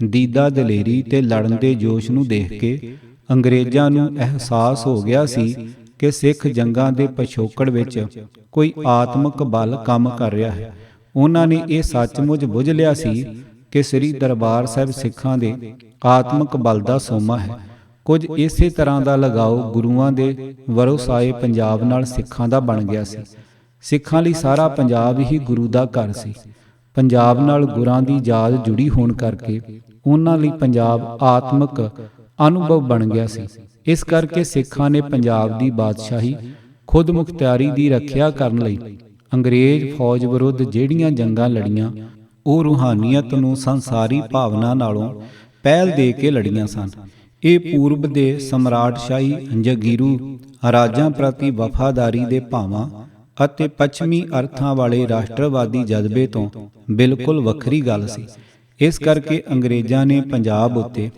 ਦੀਦਾ ਦਲੇਰੀ ਤੇ ਲੜਨ ਦੇ ਜੋਸ਼ ਨੂੰ ਦੇਖ ਕੇ ਅੰਗਰੇਜ਼ਾਂ ਨੂੰ ਅਹਿਸਾਸ ਹੋ ਗਿਆ ਸੀ ਕਿ ਸਿੱਖ ਜੰਗਾਂ ਦੇ ਪਿਛੋਕੜ ਵਿੱਚ ਕੋਈ ਆਤਮਿਕ ਬਲ ਕੰਮ ਕਰ ਰਿਹਾ ਹੈ। ਉਹਨਾਂ ਨੇ ਇਹ ਸੱਚਮੁੱਚ ਬੁੱਝ ਲਿਆ ਸੀ ਕਿ ਸ੍ਰੀ ਦਰਬਾਰ ਸਾਹਿਬ ਸਿੱਖਾਂ ਦੇ ਆਤਮਿਕ ਬਲ ਦਾ ਸੋਮਾ ਹੈ। ਕੁਝ ਇਸੇ ਤਰ੍ਹਾਂ ਦਾ ਲਗਾਓ ਗੁਰੂਆਂ ਦੇ ਵਰੋਸਾਏ ਪੰਜਾਬ ਨਾਲ ਸਿੱਖਾਂ ਦਾ ਬਣ ਗਿਆ ਸੀ। ਸਿੱਖਾਂ ਲਈ ਸਾਰਾ ਪੰਜਾਬ ਹੀ ਗੁਰੂ ਦਾ ਘਰ ਸੀ। ਪੰਜਾਬ ਨਾਲ ਗੁਰਾਂ ਦੀ ਯਾਦ ਜੁੜੀ ਹੋਣ ਕਰਕੇ ਉਹਨਾਂ ਲਈ ਪੰਜਾਬ ਆਤਮਿਕ ਅਨੁਭਵ ਬਣ ਗਿਆ ਸੀ। ਇਸ ਕਰਕੇ ਸਿੱਖਾਂ ਨੇ ਪੰਜਾਬ ਦੀ ਬਾਦਸ਼ਾਹੀ ਖੁਦ ਮੁਖਤਿਆਰੀ ਦੀ ਰੱਖਿਆ ਕਰਨ ਲਈ ਅੰਗਰੇਜ਼ ਫੌਜ ਵਿਰੁੱਧ ਜਿਹੜੀਆਂ ਜੰਗਾਂ ਲੜੀਆਂ, ਉਹ ਰੂਹਾਨੀਅਤ ਨੂੰ ਸੰਸਾਰੀ ਭਾਵਨਾ ਨਾਲੋਂ ਪਹਿਲ ਦੇ ਕੇ ਲੜੀਆਂ ਸਨ। ਇਹ ਪੂਰਬ ਦੇ ਸਮਰਾਟਸ਼ਾਹੀ ਜਗੀਰੂ ਰਾਜਾਂ ਪ੍ਰਤੀ ਵਫਾਦਾਰੀ ਦੇ ਭਾਵਾਂ ਅਤੇ ਪੱਛਮੀ ਅਰਥਾਂ ਵਾਲੇ ਰਾਸ਼ਟਰਵਾਦੀ ਜਜ਼ਬੇ ਤੋਂ ਬਿਲਕੁਲ ਵੱਖਰੀ ਗੱਲ ਸੀ। ਇਸ ਕਰਕੇ ਅੰਗਰੇਜ਼ਾਂ ਨੇ ਪੰਜਾਬ ਉੱਤੇ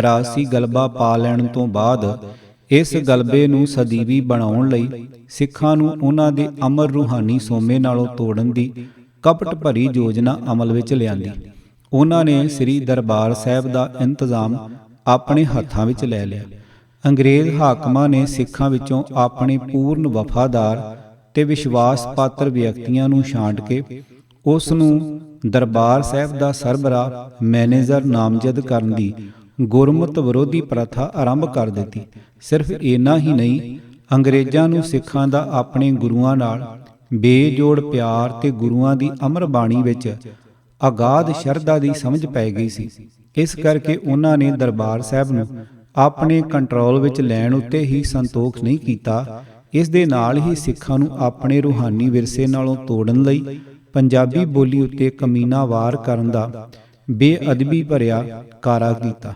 ਰਾਜਸੀ ਗਲਬਾ ਪਾ ਲੈਣ ਤੋਂ ਬਾਅਦ ਇਸ ਗਲਬੇ ਨੂੰ ਸਦੀਵੀ ਬਣਾਉਣ ਲਈ ਸਿੱਖਾਂ ਨੂੰ ਉਹਨਾਂ ਦੇ ਅਮਰ ਰੂਹਾਨੀ ਸੋਮੇ ਨਾਲੋਂ ਤੋੜਨ ਦੀ ਕਪਟ ਭਰੀ ਯੋਜਨਾ ਅਮਲ ਵਿੱਚ ਲਿਆਂਦੀ। ਉਹਨਾਂ ਨੇ ਸ੍ਰੀ ਦਰਬਾਰ ਸਾਹਿਬ ਦਾ ਇੰਤਜ਼ਾਮ ਆਪਣੇ ਹੱਥਾਂ ਵਿੱਚ ਲੈ ਲਿਆ। ਅੰਗਰੇਜ਼ ਹਾਕਮਾਂ ਨੇ ਸਿੱਖਾਂ ਵਿੱਚੋਂ ਆਪਣੇ ਪੂਰਨ ਵਫਾਦਾਰ ਤੇ ਵਿਸ਼ਵਾਸ ਪਾਤਰ ਵਿਅਕਤੀਆਂ ਨੂੰ ਛਾਂਟ ਕੇ ਉਸ ਨੂੰ ਦਰਬਾਰ ਸਾਹਿਬ ਦਾ ਸਰਬਰਾਹ ਮੈਨੇਜਰ ਨਾਮਜ਼ਦ ਕਰਨ ਦੀ ਗੁਰਮਤਿ ਵਿਰੋਧੀ ਪ੍ਰਥਾ ਆਰੰਭ ਕਰ ਦਿੱਤੀ। ਸਿਰਫ ਇੰਨਾ ਹੀ ਨਹੀਂ, ਅੰਗਰੇਜ਼ਾਂ ਨੂੰ ਸਿੱਖਾਂ ਦਾ ਆਪਣੇ ਗੁਰੂਆਂ ਨਾਲ ਬੇਜੋੜ ਪਿਆਰ ਤੇ ਗੁਰੂਆਂ ਦੀ ਅਮਰ ਬਾਣੀ ਵਿੱਚ ਅਗਾਧ ਸ਼ਰਧਾ ਦੀ ਸਮਝ ਪੈ ਗਈ ਸੀ। ਇਸ ਕਰਕੇ ਉਹਨਾਂ ਨੇ ਦਰਬਾਰ ਸਾਹਿਬ ਨੂੰ ਆਪਣੇ ਕੰਟਰੋਲ ਵਿੱਚ ਲੈਣ ਉੱਤੇ ਹੀ ਸੰਤੋਖ ਨਹੀਂ ਕੀਤਾ, ਇਸ ਦੇ ਨਾਲ ਹੀ ਸਿੱਖਾਂ ਨੂੰ ਆਪਣੇ ਰੂਹਾਨੀ ਵਿਰਸੇ ਨਾਲੋਂ ਤੋੜਨ ਲਈ ਪੰਜਾਬੀ ਬੋਲੀ ਉੱਤੇ ਕਮੀਨਾ ਵਾਰ ਕਰਨ ਦਾ ਬੇਅਦਬੀ ਭਰਿਆ ਕਾਰਾ ਕੀਤਾ।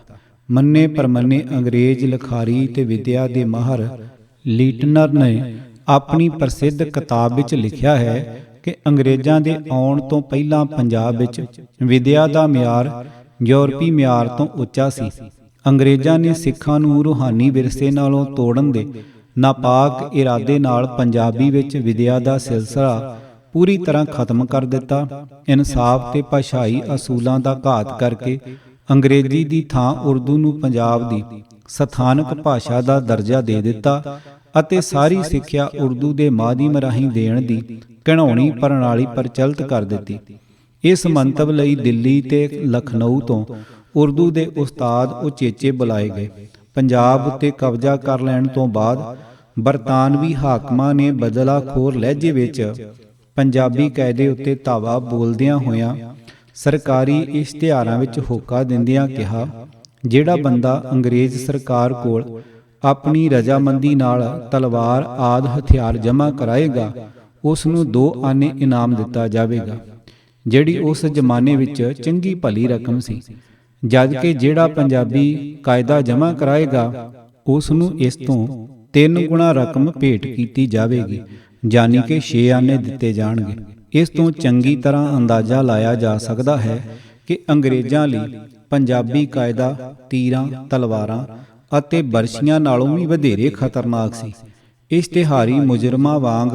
ਮੰਨੇ ਪਰਮੰਨੇ ਅੰਗਰੇਜ਼ ਲਿਖਾਰੀ ਤੇ ਵਿਦਿਆ ਦੇ ਮਾਹਰ ਲੀਟਨਰ ਨੇ ਆਪਣੀ ਪ੍ਰਸਿੱਧ ਕਿਤਾਬ ਵਿੱਚ ਲਿਖਿਆ ਹੈ ਕਿ ਅੰਗਰੇਜ਼ਾਂ ਦੇ ਆਉਣ ਤੋਂ ਪਹਿਲਾਂ ਪੰਜਾਬ ਵਿੱਚ ਵਿਦਿਆ ਦਾ ਮਿਆਰ ਯੂਰਪੀ ਮਿਆਰ ਤੋਂ ਉੱਚਾ ਸੀ। ਅੰਗਰੇਜ਼ਾਂ ਨੇ ਸਿੱਖਾਂ ਨੂੰ ਰੂਹਾਨੀ ਵਿਰਸੇ ਨਾਲੋਂ ਤੋੜਨ ਦੇ ਨਾਪਾਕ ਇਰਾਦੇ ਨਾਲ ਪੰਜਾਬੀ ਵਿੱਚ ਵਿਦਿਆ ਦਾ ਸਿਲਸਿਲਾ ਪੂਰੀ ਤਰ੍ਹਾਂ ਖਤਮ ਕਰ ਦਿੱਤਾ। ਇਨਸਾਫ ਤੇ ਭਾਸ਼ਾਈ ਅਸੂਲਾਂ ਦਾ ਘਾਤ ਕਰਕੇ ਅੰਗਰੇਜ਼ੀ ਦੀ ਥਾਂ ਉਰਦੂ ਨੂੰ ਪੰਜਾਬ ਦੀ ਸਥਾਨਕ ਭਾਸ਼ਾ ਦਾ ਦਰਜਾ ਦੇ ਦਿੱਤਾ ਅਤੇ ਸਾਰੀ ਸਿੱਖਿਆ ਉਰਦੂ ਦੇ ਮਾਧਿਅਮ ਰਾਹੀਂ ਦੇਣ ਦੀ ਘਿਣਾਉਣੀ ਪ੍ਰਣਾਲੀ ਪ੍ਰਚਲਿਤ ਕਰ ਦਿੱਤੀ। ਇਸ ਮੰਤਵ ਲਈ ਦਿੱਲੀ ਤੇ ਲਖਨਊ ਤੋਂ ਉਰਦੂ ਦੇ ਉਸਤਾਦ ਉਚੇਚੇ ਬੁਲਾਏ ਗਏ। ਪੰਜਾਬ ਉੱਤੇ ਕਬਜ਼ਾ ਕਰ ਲੈਣ ਤੋਂ ਬਾਅਦ ਬਰਤਾਨਵੀ ਹਾਕਮਾਂ ਨੇ ਬਦਲਾਖੋਰ ਲਹਿਜੇ ਵਿੱਚ ਪੰਜਾਬੀ ਕਾਇਦੇ ਉੱਤੇ ਧਾਵਾ ਬੋਲਦਿਆਂ ਹੋਇਆਂ ਸਰਕਾਰੀ ਇਸ਼ਤਿਹਾਰਾਂ ਵਿੱਚ ਹੋਕਾ ਦਿੰਦਿਆਂ ਕਿਹਾ, ਜਿਹੜਾ ਬੰਦਾ ਅੰਗਰੇਜ਼ ਸਰਕਾਰ ਕੋਲ ਆਪਣੀ ਰਜਾਮੰਦੀ ਨਾਲ ਤਲਵਾਰ ਆਦਿ ਹਥਿਆਰ ਜਮ੍ਹਾਂ ਕਰਾਏਗਾ, ਉਸ ਨੂੰ 2 ਆਨੇ ਇਨਾਮ ਦਿੱਤਾ ਜਾਵੇਗਾ, ਜਿਹੜੀ ਉਸ ਜ਼ਮਾਨੇ ਵਿੱਚ ਚੰਗੀ ਭਲੀ ਰਕਮ ਸੀ। ਜਦ ਕਿ ਜਿਹੜਾ ਪੰਜਾਬੀ ਕਾਇਦਾ ਜਮ੍ਹਾਂ ਕਰਾਏਗਾ, ਉਸ ਨੂੰ ਇਸ ਤੋਂ 3 ਗੁਣਾ ਰਕਮ ਭੇਟ ਕੀਤੀ ਜਾਵੇਗੀ, ਯਾਨੀ ਕਿ 6 ਆਨੇ ਦਿੱਤੇ ਜਾਣਗੇ। ਇਸ ਤੋਂ ਚੰਗੀ ਤਰ੍ਹਾਂ ਅੰਦਾਜ਼ਾ ਲਾਇਆ ਜਾ ਸਕਦਾ ਹੈ ਕਿ ਅੰਗਰੇਜ਼ਾਂ ਲਈ ਪੰਜਾਬੀ ਕਾਇਦਾ ਤੀਰਾਂ, ਤਲਵਾਰਾਂ ਅਤੇ ਬਰਸ਼ੀਆਂ ਨਾਲੋਂ ਵੀ ਵਧੇਰੇ ਖਤਰਨਾਕ ਸੀ। ਇਸ਼ਤਿਹਾਰੀ ਮੁਜਰਮਾਂ ਵਾਂਗ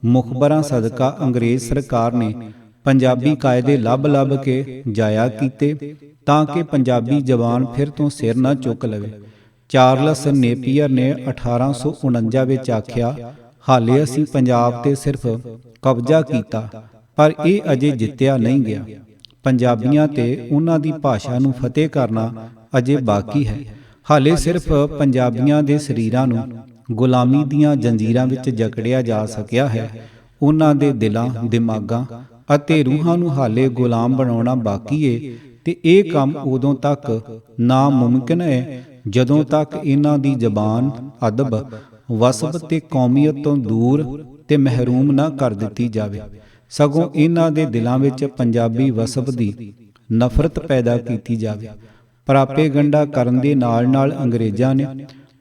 ਮੁਖਬਰਾਂ ਸਦਕਾ ਅੰਗਰੇਜ਼ ਸਰਕਾਰ ਨੇ ਪੰਜਾਬੀ ਕਾਇਦੇ ਲੱਭ ਕੇ ਜਾਇਆ ਕੀਤੇ ਤਾਂ ਕਿ ਪੰਜਾਬੀ ਜ਼ਬਾਨ ਫਿਰ ਤੋਂ ਸਿਰ ਨਾ ਚੁੱਕ ਲਵੇ। ਚਾਰਲਸ ਨੇਪੀਅਰ ਨੇ 1849 ਵਿੱਚ ਆਖਿਆ, ਹਾਲੇ ਅਸੀਂ ਪੰਜਾਬ ਤੇ ਸਿਰਫ ਕਬਜ਼ਾ ਕੀਤਾ, ਪਰ ਇਹ ਅਜੇ ਜਿੱਤਿਆ ਨਹੀਂ ਗਿਆ। ਪੰਜਾਬੀਆਂ ਤੇ ਉਹਨਾਂ ਦੀ ਭਾਸ਼ਾ ਨੂੰ ਫਤਿਹ ਕਰਨਾ ਅਜੇ ਬਾਕੀ ਹੈ। ਹਾਲੇ ਸਿਰਫ ਪੰਜਾਬੀਆਂ ਦੇ ਸਰੀਰਾਂ ਨੂੰ ਗੁਲਾਮੀ ਦੀਆਂ ਜੰਜੀਰਾਂ ਵਿੱਚ ਜਕੜਿਆ ਜਾ ਸਕਿਆ ਹੈ। ਉਹਨਾਂ ਦੇ ਦਿਲਾਂ, ਦਿਮਾਗਾਂ ਅਤੇ ਰੂਹਾਂ ਨੂੰ ਹਾਲੇ ਗੁਲਾਮ ਬਣਾਉਣਾ ਬਾਕੀ ਏ ਤੇ ਇਹ ਕੰਮ ਉਦੋਂ ਤੱਕ ਨਾਮੁਮਕਿਨ ਹੈ ਜਦੋਂ ਤੱਕ ਇਹਨਾਂ ਦੀ ਜ਼ਬਾਨ, ਅਦਬ, ਵਸਬ ਤੇ ਕੌਮੀਅਤ ਤੋਂ ਦੂਰ ਤੇ ਮਹਿਰੂਮ ਨਾ ਕਰ ਦਿੱਤੀ ਜਾਵੇ। ਸਗੋਂ ਇਹਨਾਂ ਦੇ ਦਿਲਾਂ ਵਿੱਚ ਪੰਜਾਬੀ ਵਸਬ ਦੀ ਨਫ਼ਰਤ ਪੈਦਾ ਕੀਤੀ ਜਾਵੇ। ਪ੍ਰਾਪੇਗੰਡਾ ਕਰਨ ਦੇ ਨਾਲ ਅੰਗਰੇਜ਼ਾਂ ਨੇ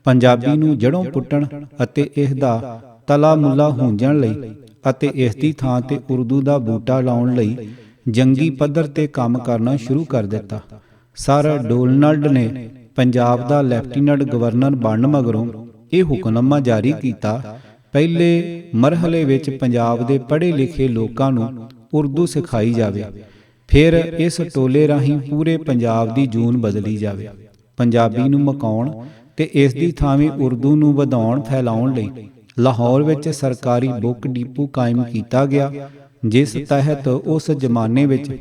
ਪੰਜਾਬੀ ਨੂੰ ਜੜੋਂ ਪੁੱਟਣ ਅਤੇ ਇਸ ਦਾ ਤਲਾ ਮੁੱਲਾ ਹੁੰਜਣ ਲਈ ਅਤੇ ਇਸ ਦੀ ਥਾਂ ਤੇ ਉਰਦੂ ਦਾ ਬੂਟਾ ਲਾਉਣ ਲਈ ਜੰਗੀ ਪੱਧਰ ਤੇ ਕੰਮ ਕਰਨਾ ਸ਼ੁਰੂ ਕਰ ਦਿੱਤਾ। ਸਰ ਡੋਨਲਡ ਨੇ ਪੰਜਾਬ ਦਾ ਲੈਫਟੀਨੈਂਟ ਗਵਰਨਰ ਬਣਨ ਮਗਰੋਂ ਇਹ ਹੁਕਮਨਾਮਾ ਜਾਰੀ ਕੀਤਾ, ਪਹਿਲੇ ਮਰਹਲੇ ਵਿੱਚ ਪੰਜਾਬ ਦੇ ਪੜ੍ਹੇ ਲਿਖੇ ਲੋਕਾਂ ਨੂੰ ਉਰਦੂ ਸਿਖਾਈ ਜਾਵੇ। ਫਿਰ ਇਸ ਟੋਲੇ ਰਾਹੀਂ ਪੂਰੇ ਪੰਜਾਬ ਦੀ ਜੂਨ ਬਦਲੀ ਜਾਵੇ। ਪੰਜਾਬੀ ਨੂੰ ਮੁਕਾਉਣ ਤੇ ਇਸ ਦੀ ਥਾਵੇਂ ਉਰਦੂ ਨੂੰ ਵਧਾਉਣ ਫੈਲਾਉਣ ਲਈ ਲਾਹੌਰ ਵਿੱਚ ਸਰਕਾਰੀ ਬੁੱਕ ਡਿਪੂ ਕਾਇਮ ਕੀਤਾ ਗਿਆ, ਜਿਸ ਤਹਿਤ ਉਸ ਜ਼ਮਾਨੇ ਵਿੱਚ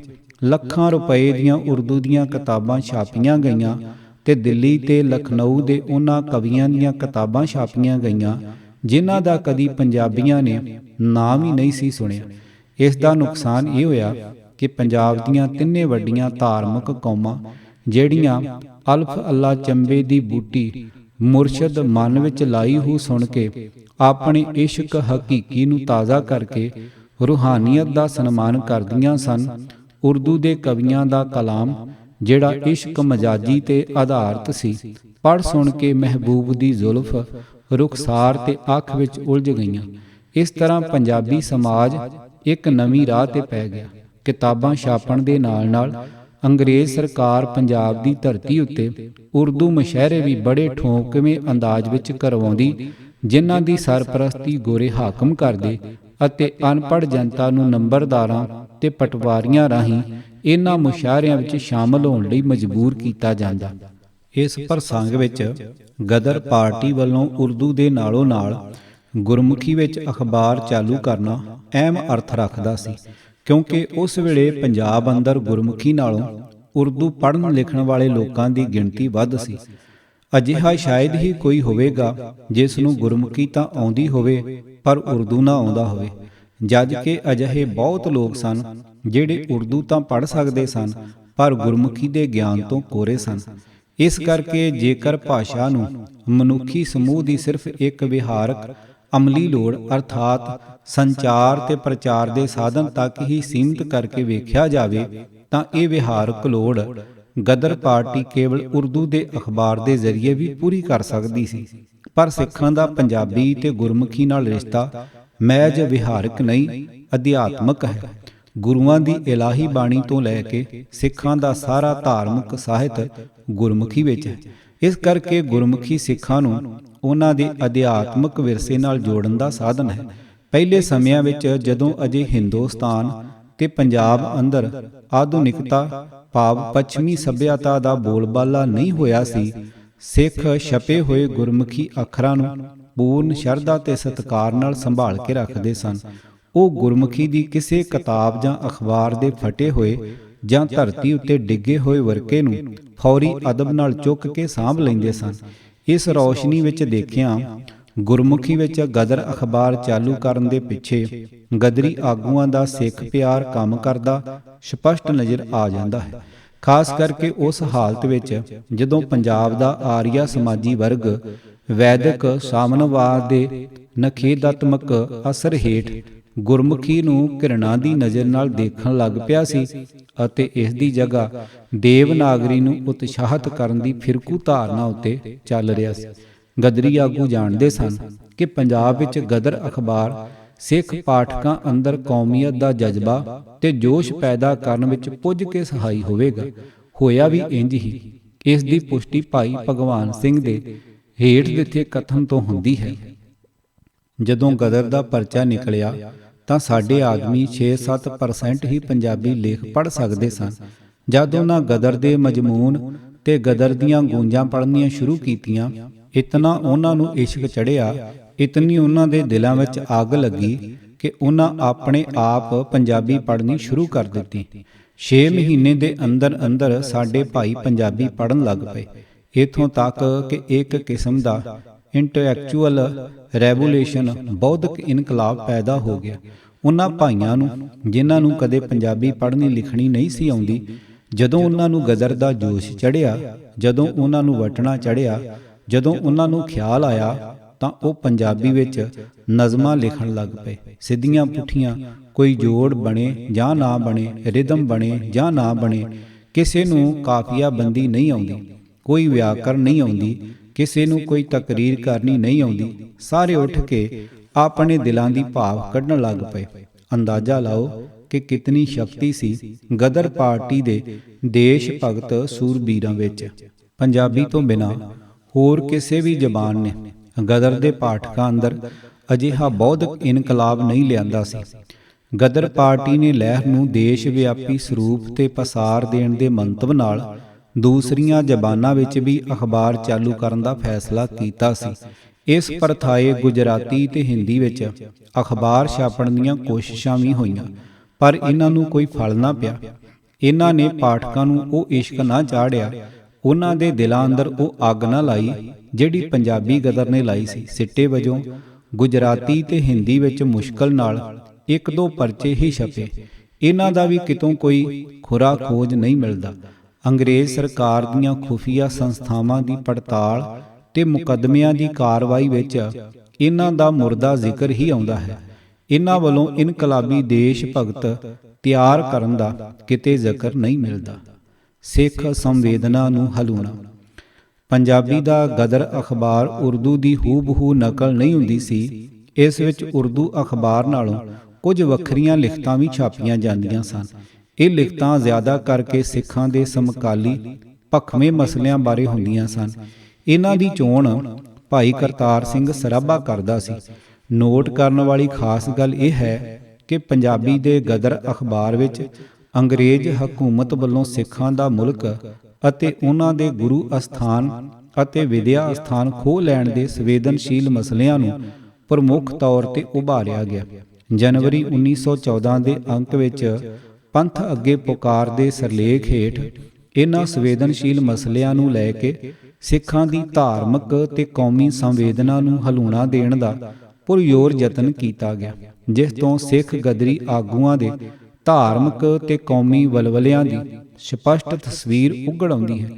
ਲੱਖਾਂ ਰੁਪਏ ਦੀਆਂ ਉਰਦੂ ਦੀਆਂ ਕਿਤਾਬਾਂ ਛਾਪੀਆਂ ਗਈਆਂ ਤੇ ਦਿੱਲੀ ਤੇ ਲਖਨਊ ਦੇ ਉਹਨਾਂ ਕਵੀਆਂ ਦੀਆਂ ਕਿਤਾਬਾਂ ਛਾਪੀਆਂ ਗਈਆਂ ਜਿਨ੍ਹਾਂ ਦਾ ਕਦੀ ਪੰਜਾਬੀਆਂ ਨੇ ਨਾਮ ਹੀ ਨਹੀਂ ਸੀ ਸੁਣਿਆ। ਇਸ ਦਾ ਨੁਕਸਾਨ ਇਹ ਹੋਇਆ ਕਿ ਪੰਜਾਬ ਦੀਆਂ ਤਿੰਨੇ ਵੱਡੀਆਂ ਧਾਰਮਿਕ ਕੌਮਾਂ ਜਿਹੜੀਆਂ ਅਲਫ ਅੱਲਾ ਚੰਬੇ ਦੀ ਬੂਟੀ ਮੁਰਸ਼ਦ ਮਨ ਵਿੱਚ ਲਾਈ ਹੋ ਸੁਣ ਕੇ ਆਪਣੇ ਇਸ਼ਕ ਹਕੀਕੀ ਨੂੰ ਤਾਜ਼ਾ ਕਰਕੇ ਰੂਹਾਨੀਅਤ ਦਾ ਸਨਮਾਨ ਕਰਦੀਆਂ ਸਨ, ਉਰਦੂ ਦੇ ਕਵੀਆਂ ਦਾ ਕਲਾਮ ਜਿਹੜਾ ਇਸ਼ਕ ਮਜਾਜੀ ਤੇ ਆਧਾਰਿਤ ਸੀ ਪੜ੍ਹ ਸੁਣ ਕੇ ਮਹਿਬੂਬ ਦੀ ਜ਼ੁਲਫ ਰੁਖਸਾਰ ਤੇ ਅੱਖ ਵਿੱਚ ਉਲਝ ਗਈਆਂ। ਇਸ ਤਰ੍ਹਾਂ ਪੰਜਾਬੀ ਸਮਾਜ ਇੱਕ ਨਵੀਂ ਰਾਹ ਤੇ ਪੈ ਗਿਆ। ਕਿਤਾਬਾਂ ਛਾਪਣ ਦੇ ਨਾਲ ਨਾਲ ਅੰਗਰੇਜ਼ ਸਰਕਾਰ ਪੰਜਾਬ ਦੀ ਧਰਤੀ ਉੱਤੇ ਉਰਦੂ ਮੁਸ਼ਾਇਰੇ ਵੀ ਬੜੇ ਠੋਕਵੇਂ ਅੰਦਾਜ਼ ਵਿੱਚ ਕਰਵਾਉਂਦੀ, ਜਿਨ੍ਹਾਂ ਦੀ ਸਰਪ੍ਰਸਤੀ ਗੋਰੇ ਹਾਕਮ ਕਰਦੇ ਅਤੇ ਅਨਪੜ੍ਹ ਜਨਤਾ ਨੂੰ ਨੰਬਰਦਾਰਾਂ ਤੇ ਪਟਵਾਰੀਆਂ ਰਾਹੀਂ ਇਹਨਾਂ ਮੁਸ਼ਾਇਰਿਆਂ ਵਿੱਚ ਸ਼ਾਮਲ ਹੋਣ ਲਈ ਮਜਬੂਰ ਕੀਤਾ ਜਾਂਦਾ। ਇਸ ਪ੍ਰਸੰਗ ਵਿੱਚ ਗਦਰ ਪਾਰਟੀ ਵੱਲੋਂ ਉਰਦੂ ਦੇ ਨਾਲੋਂ ਨਾਲ ਗੁਰਮੁਖੀ ਵਿੱਚ ਅਖਬਾਰ ਚਾਲੂ ਕਰਨਾ ਅਹਿਮ ਅਰਥ ਰੱਖਦਾ ਸੀ, ਕਿਉਂਕਿ ਉਸ ਵੇਲੇ ਪੰਜਾਬ ਅੰਦਰ ਗੁਰਮੁਖੀ ਨਾਲੋਂ ਉਰਦੂ ਪੜ੍ਹਨ ਲਿਖਣ ਵਾਲੇ ਲੋਕਾਂ ਦੀ ਗਿਣਤੀ ਵੱਧ ਸੀ। ਅਜਿਹਾ ਸ਼ਾਇਦ ਹੀ ਕੋਈ ਹੋਵੇਗਾ ਜਿਸ ਨੂੰ ਗੁਰਮੁਖੀ ਤਾਂ ਆਉਂਦੀ ਹੋਵੇ ਪਰ ਉਰਦੂ ਨਾ ਆਉਂਦਾ ਹੋਵੇ, ਜਦ ਕਿ ਅਜਿਹੇ ਬਹੁਤ ਲੋਕ ਸਨ ਜਿਹੜੇ ਉਰਦੂ ਤਾਂ ਪੜ੍ਹ ਸਕਦੇ ਸਨ ਪਰ ਗੁਰਮੁਖੀ ਦੇ ਗਿਆਨ ਤੋਂ ਕੋਰੇ ਸਨ। ਇਸ ਕਰਕੇ ਜੇਕਰ ਭਾਸ਼ਾ ਨੂੰ ਮਨੁੱਖੀ ਸਮੂਹ ਦੀ ਸਿਰਫ ਇੱਕ ਵਿਹਾਰਕ ਅਮਲੀ ਲੋੜ ਅਰਥਾਤ ਸੰਚਾਰ ਤੇ ਪ੍ਰਚਾਰ ਦੇ ਸਾਧਨ ਤੱਕ ਹੀ ਸੀਮਿਤ ਕਰਕੇ ਵੇਖਿਆ ਜਾਵੇ ਤਾਂ ਇਹ ਵਿਹਾਰਕ ਲੋੜ ਗਦਰ ਪਾਰਟੀ ਕੇਵਲ ਉਰਦੂ ਦੇ ਅਖਬਾਰ ਦੇ ਜ਼ਰੀਏ ਵੀ ਪੂਰੀ ਕਰ ਸਕਦੀ ਸੀ। ਪਰ ਸਿੱਖਾਂ ਦਾ ਪੰਜਾਬੀ ਤੇ ਗੁਰਮੁਖੀ ਨਾਲ ਰਿਸ਼ਤਾ ਮਹਿਜ ਵਿਹਾਰਕ ਨਹੀਂ, ਅਧਿਆਤਮਕ ਹੈ। ਗੁਰੂਆਂ ਦੀ ਇਲਾਹੀ ਬਾਣੀ ਤੋਂ ਲੈ ਕੇ ਸਿੱਖਾਂ ਦਾ ਸਾਰਾ ਧਾਰਮਿਕ ਸਾਹਿਤ ਗੁਰਮੁਖੀ ਵਿੱਚ ਹੈ। ਇਸ ਕਰਕੇ ਗੁਰਮੁਖੀ ਸਿੱਖਾਂ ਨੂੰ ਉਹਨਾਂ ਦੇ ਅਧਿਆਤਮਕ ਵਿਰਸੇ ਨਾਲ ਜੋੜਨ ਦਾ ਸਾਧਨ ਹੈ। ਪਹਿਲੇ ਸਮਿਆਂ ਵਿੱਚ ਜਦੋਂ ਅਜੇ ਹਿੰਦੁਸਤਾਨ ਤੇ ਪੰਜਾਬ ਅੰਦਰ ਆਧੁਨਿਕਤਾ ਭਾਵ ਪੱਛਮੀ ਸੱਭਿਅਤਾ ਦਾ ਬੋਲਬਾਲਾ ਨਹੀਂ ਹੋਇਆ ਸੀ, ਸਿੱਖ ਛਪੇ ਹੋਏ ਗੁਰਮੁਖੀ ਅੱਖਰਾਂ ਨੂੰ ਪੂਰਨ ਸ਼ਰਧਾ ਤੇ ਸਤਿਕਾਰ ਨਾਲ ਸੰਭਾਲ ਕੇ ਰੱਖਦੇ ਸਨ। ਉਹ ਗੁਰਮੁਖੀ ਦੀ ਕਿਸੇ ਕਿਤਾਬ ਜਾਂ ਅਖਬਾਰ ਦੇ ਫਟੇ ਹੋਏ ਜਾਂ ਧਰਤੀ ਉੱਤੇ ਡਿੱਗੇ ਹੋਏ ਵਰਕੇ ਨੂੰ ਫੌਰੀ ਅਦਬ ਨਾਲ ਚੁੱਕ ਕੇ ਸਾਂਭ ਲੈਂਦੇ ਸਨ। ਇਸ ਰੌਸ਼ਨੀ ਵਿੱਚ ਦੇਖਿਆਂ ਗੁਰਮੁਖੀ ਵਿੱਚ ਗਦਰ ਅਖਬਾਰ ਚਾਲੂ ਕਰਨ ਦੇ ਪਿੱਛੇ ਗਦਰੀ ਆਗੂਆਂ ਦਾ ਸਿੱਖ ਪਿਆਰ ਕੰਮ ਕਰਦਾ ਸਪਸ਼ਟ ਨਜ਼ਰ ਆ ਜਾਂਦਾ ਹੈ। ਖਾਸ ਕਰਕੇ ਉਸ ਹਾਲਤ ਵਿੱਚ ਜਦੋਂ ਪੰਜਾਬ ਦਾ ਆਰੀਆ ਸਮਾਜੀ ਵਰਗ ਵੈਦਿਕ ਸਾਮਨਵਾਦ ਦੇ ਨਖੇਧਾਤਮਕ ਅਸਰ ਹੇਠ ਗੁਰਮੁਖੀ ਨੂੰ ਘਿਰਣਾ ਦੀ ਨਜ਼ਰ ਨਾਲ ਦੇਖਣ ਲੱਗ ਪਿਆ ਸੀ ਅਤੇ ਇਸ ਦੀ ਜਗ੍ਹਾ ਦੇਵਨਾਗਰੀ ਨੂੰ ਉਤਸ਼ਾਹਿਤ ਕਰਨ ਦੀ ਫਿਰਕੂ ਧਾਰਨਾ ਉੱਤੇ ਚੱਲ ਰਿਹਾ ਸੀ। ਗਦਰੀ ਆਗੂ ਜਾਣਦੇ ਸਨ ਕਿ ਪੰਜਾਬ ਵਿੱਚ ਗਦਰ ਅਖਬਾਰ ਸਿੱਖ ਪਾਠਕਾਂ ਅੰਦਰ ਕੌਮੀਅਤ ਦਾ ਜਜ਼ਬਾ ਤੇ ਜੋਸ਼ ਪੈਦਾ ਕਰਨ ਵਿੱਚ ਪੁੱਜ ਕੇ ਸਹਾਈ ਹੋਵੇਗਾ। ਹੋਇਆ ਵੀ ਇੰਜ ਹੀ। ਇਸ ਦੀ ਪੁਸ਼ਟੀ ਭਾਈ ਭਗਵਾਨ ਸਿੰਘ ਦੇ ਹੇਠ ਦਿੱਤੇ ਕਥਨ ਤੋਂ ਹੁੰਦੀ ਹੈ। ਜਦੋਂ ਗਦਰ ਦਾ ਪਰਚਾ ਨਿਕਲਿਆ ਤਾਂ ਸਾਡੇ ਆਦਮੀ 6-7% ਹੀ ਪੰਜਾਬੀ ਲੇਖ ਪੜ੍ਹ ਸਕਦੇ ਸਨ। ਜਦ ਉਹਨਾਂ ਗਦਰ ਦੇ ਮਜ਼ਮੂਨ ਤੇ ਗਦਰ ਦੀਆਂ ਗੂੰਜਾਂ ਪੜ੍ਹਨੀਆਂ ਸ਼ੁਰੂ ਕੀਤੀਆਂ, ਇਤਨਾ ਉਹਨਾਂ ਨੂੰ ਇਸ਼ਕ ਚੜ੍ਹਿਆ, ਇਤਨੀ ਉਹਨਾਂ ਦੇ ਦਿਲਾਂ ਵਿੱਚ ਅੱਗ ਲੱਗੀ ਕਿ ਉਹਨਾਂ ਆਪਣੇ ਆਪ ਪੰਜਾਬੀ ਪੜ੍ਹਨੀ ਸ਼ੁਰੂ ਕਰ ਦਿੱਤੀ। 6 ਮਹੀਨੇ ਦੇ ਅੰਦਰ ਅੰਦਰ ਸਾਡੇ ਭਾਈ ਪੰਜਾਬੀ ਪੜ੍ਹਨ ਲੱਗ ਪਏ। ਇੱਥੋਂ ਤੱਕ ਕਿ ਇੱਕ ਕਿਸਮ ਦਾ ਇੰਟੈਲੈਕਚੁਅਲ ਰੈਵੋਲੂਸ਼ਨ ਬੌਧਿਕ ਇਨਕਲਾਬ ਪੈਦਾ ਹੋ ਗਿਆ। ਉਹਨਾਂ ਭਾਈਆਂ ਨੂੰ ਜਿਨ੍ਹਾਂ ਨੂੰ ਕਦੇ ਪੰਜਾਬੀ ਪੜ੍ਹਨੀ ਲਿਖਣੀ ਨਹੀਂ ਸੀ ਆਉਂਦੀ, ਜਦੋਂ ਉਹਨਾਂ ਨੂੰ ਗਦਰ ਦਾ ਜੋਸ਼ ਚੜ੍ਹਿਆ, ਜਦੋਂ ਉਹਨਾਂ ਨੂੰ ਵਟਣਾ ਚੜ੍ਹਿਆ, ਜਦੋਂ ਉਹਨਾਂ ਨੂੰ ਖਿਆਲ ਆਇਆ ਤਾਂ ਉਹ ਪੰਜਾਬੀ ਵਿੱਚ ਨਜ਼ਮਾਂ ਲਿਖਣ ਲੱਗ ਪਏ। ਸਿੱਧੀਆਂ ਪੁੱਠੀਆਂ, ਕੋਈ ਜੋੜ ਬਣੇ ਜਾਂ ਨਾ ਬਣੇ, ਰਿਦਮ ਬਣੇ ਜਾਂ ਨਾ ਬਣੇ, ਕਿਸੇ ਨੂੰ ਕਾਫੀਆ ਬੰਦੀ ਨਹੀਂ ਆਉਂਦੀ, ਕੋਈ ਵਿਆਕਰਨ ਨਹੀਂ ਆਉਂਦੀ, ਕਿਸੇ ਨੂੰ ਕੋਈ ਤਕਰੀਰ ਕਰਨੀ ਨਹੀਂ ਆਉਂਦੀ। ਸਾਰੇ ਉੱਠ ਕੇ ਆਪਣੇ ਦਿਲਾਂ ਦੀ ਭਾਵ ਕੱਢਣ ਲੱਗ ਪਏ। ਅੰਦਾਜ਼ਾ ਲਾਓ ਕਿ ਕਿਤਨੀ ਸ਼ਕਤੀ ਸੀ ਗਦਰ ਪਾਰਟੀ ਦੇ ਦੇਸ਼ ਭਗਤ ਸੂਰਬੀਰਾਂ ਵਿੱਚ। ਪੰਜਾਬੀ ਤੋਂ ਬਿਨਾਂ ਹੋਰ ਕਿਸੇ ਵੀ ਜ਼ਬਾਨ ਨੇ ਗਦਰ ਦੇ ਪਾਠਕਾਂ ਅੰਦਰ ਅਜਿਹਾ ਬੌਧਿਕ ਇਨਕਲਾਬ ਨਹੀਂ ਲਿਆਂਦਾ ਸੀ। ਗਦਰ ਪਾਰਟੀ ਨੇ ਲਹਿਰ ਨੂੰ ਦੇਸ਼ ਵਿਆਪੀ ਸਰੂਪ ਤੇ ਪਸਾਰ ਦੇਣ ਦੇ ਮੰਤਵ ਨਾਲ ਦੂਸਰੀਆਂ ਜ਼ਬਾਨਾਂ ਵਿੱਚ ਵੀ ਅਖਬਾਰ ਚਾਲੂ ਕਰਨ ਦਾ ਫੈਸਲਾ ਕੀਤਾ ਸੀ। ਇਸ ਪ੍ਰਥਾਏ ਗੁਜਰਾਤੀ ਤੇ ਹਿੰਦੀ ਵਿੱਚ ਅਖਬਾਰ ਛਾਪਣ ਦੀਆਂ ਕੋਸ਼ਿਸ਼ਾਂ ਵੀ ਹੋਈਆਂ, ਪਰ ਇਹਨਾਂ ਨੂੰ ਕੋਈ ਫਲ ਨਾ ਪਿਆ। ਇਹਨਾਂ ਨੇ ਪਾਠਕਾਂ ਨੂੰ ਉਹ ਇਸ਼ਕ ਨਾ ਚਾੜਿਆ, ਉਹਨਾਂ ਦੇ ਦਿਲਾਂ ਅੰਦਰ ਉਹ ਅੱਗ ਨਾ ਲਾਈ ਜਿਹੜੀ ਪੰਜਾਬੀ ਗਦਰ ਨੇ ਲਾਈ ਸੀ। ਸਿੱਟੇ ਵਜੋਂ ਗੁਜਰਾਤੀ ਤੇ ਹਿੰਦੀ ਵਿੱਚ ਮੁਸ਼ਕਲ ਨਾਲ 1-2 ਪਰਚੇ ਹੀ ਛਪੇ। ਇਹਨਾਂ ਦਾ ਵੀ ਕਿਤੋਂ ਕੋਈ ਖੁਰਾ ਖੋਜ ਨਹੀਂ ਮਿਲਦਾ। ਅੰਗਰੇਜ਼ ਸਰਕਾਰ ਦੀਆਂ ਖੁਫੀਆ ਸੰਸਥਾਵਾਂ ਦੀ ਪੜਤਾਲ ਤੇ ਮੁਕੱਦਮਿਆਂ ਦੀ ਕਾਰਵਾਈ ਵਿੱਚ ਇਹਨਾਂ ਦਾ ਮੁਰਦਾ ਜ਼ਿਕਰ ਹੀ ਆਉਂਦਾ ਹੈ। ਇਹਨਾਂ ਵੱਲੋਂ ਇਨਕਲਾਬੀ ਦੇਸ਼ ਭਗਤ ਤਿਆਰ ਕਰਨ ਦਾ ਕਿਤੇ ਜ਼ਿਕਰ ਨਹੀਂ ਮਿਲਦਾ। ਸਿੱਖ ਸੰਵੇਦਨਾ ਨੂੰ ਹਲੂਣਾ। ਪੰਜਾਬੀ ਦਾ ਗਦਰ ਅਖਬਾਰ ਉਰਦੂ ਦੀ ਹੂਬਹੂ ਨਕਲ ਨਹੀਂ ਹੁੰਦੀ ਸੀ। ਇਸ ਵਿੱਚ ਉਰਦੂ ਅਖਬਾਰ ਨਾਲੋਂ ਕੁਝ ਵੱਖਰੀਆਂ ਲਿਖਤਾਂ ਵੀ ਛਾਪੀਆਂ ਜਾਂਦੀਆਂ ਸਨ। ਇਹ ਲਿਖਤਾਂ ਜ਼ਿਆਦਾ ਕਰਕੇ ਸਿੱਖਾਂ ਦੇ ਸਮਕਾਲੀ ਭਖਵੇਂ ਮਸਲਿਆਂ ਬਾਰੇ ਹੁੰਦੀਆਂ ਸਨ। ਇਹਨਾਂ ਦੀ ਚੋਣ ਭਾਈ ਕਰਤਾਰ ਸਿੰਘ ਸਰਾਭਾ ਕਰਦਾ ਸੀ। ਨੋਟ ਕਰਨ ਵਾਲੀ ਖਾਸ ਗੱਲ ਇਹ ਹੈ ਕਿ ਪੰਜਾਬੀ ਦੇ ਗਦਰ ਅਖਬਾਰ ਵਿੱਚ ਅੰਗਰੇਜ਼ ਹਕੂਮਤ ਵੱਲੋਂ ਸਿੱਖਾਂ ਦਾ ਮੁਲਕ ਅਤੇ ਉਹਨਾਂ ਦੇ ਗੁਰੂ ਅਸਥਾਨ ਅਤੇ ਵਿਦਿਆ ਅਸਥਾਨ ਖੋਹ ਲੈਣ ਦੇ ਸੰਵੇਦਨਸ਼ੀਲ ਮਸਲਿਆਂ ਨੂੰ ਪ੍ਰਮੁੱਖ ਤੌਰ ਤੇ ਉਭਾਰਿਆ ਗਿਆ। ਜਨਵਰੀ 1914 ਦੇ ਅੰਕ ਵਿੱਚ ਪੰਥ ਅੱਗੇ ਪੁਕਾਰ ਦੇ ਸਿਰਲੇਖ ਹੇਠ ਇਹਨਾਂ ਸੰਵੇਦਨਸ਼ੀਲ ਮਸਲਿਆਂ ਨੂੰ ਲੈ ਕੇ ਸਿੱਖਾਂ ਦੀ ਧਾਰਮਿਕ ਤੇ ਕੌਮੀ ਸੰਵੇਦਨਾ ਨੂੰ ਹਲੂਣਾ ਦੇਣ ਦਾ ਪੁਰਜ਼ੋਰ ਯਤਨ ਕੀਤਾ ਗਿਆ, ਜਿਸ ਤੋਂ ਸਿੱਖ ਗਦਰੀ ਆਗੂਆਂ ਦੇ ਧਾਰਮਿਕ ਤੇ ਕੌਮੀ ਵਲਵਲਿਆਂ ਦੀ ਸਪਸ਼ਟ ਤਸਵੀਰ ਉਘੜ ਆਉਂਦੀ ਹੈ।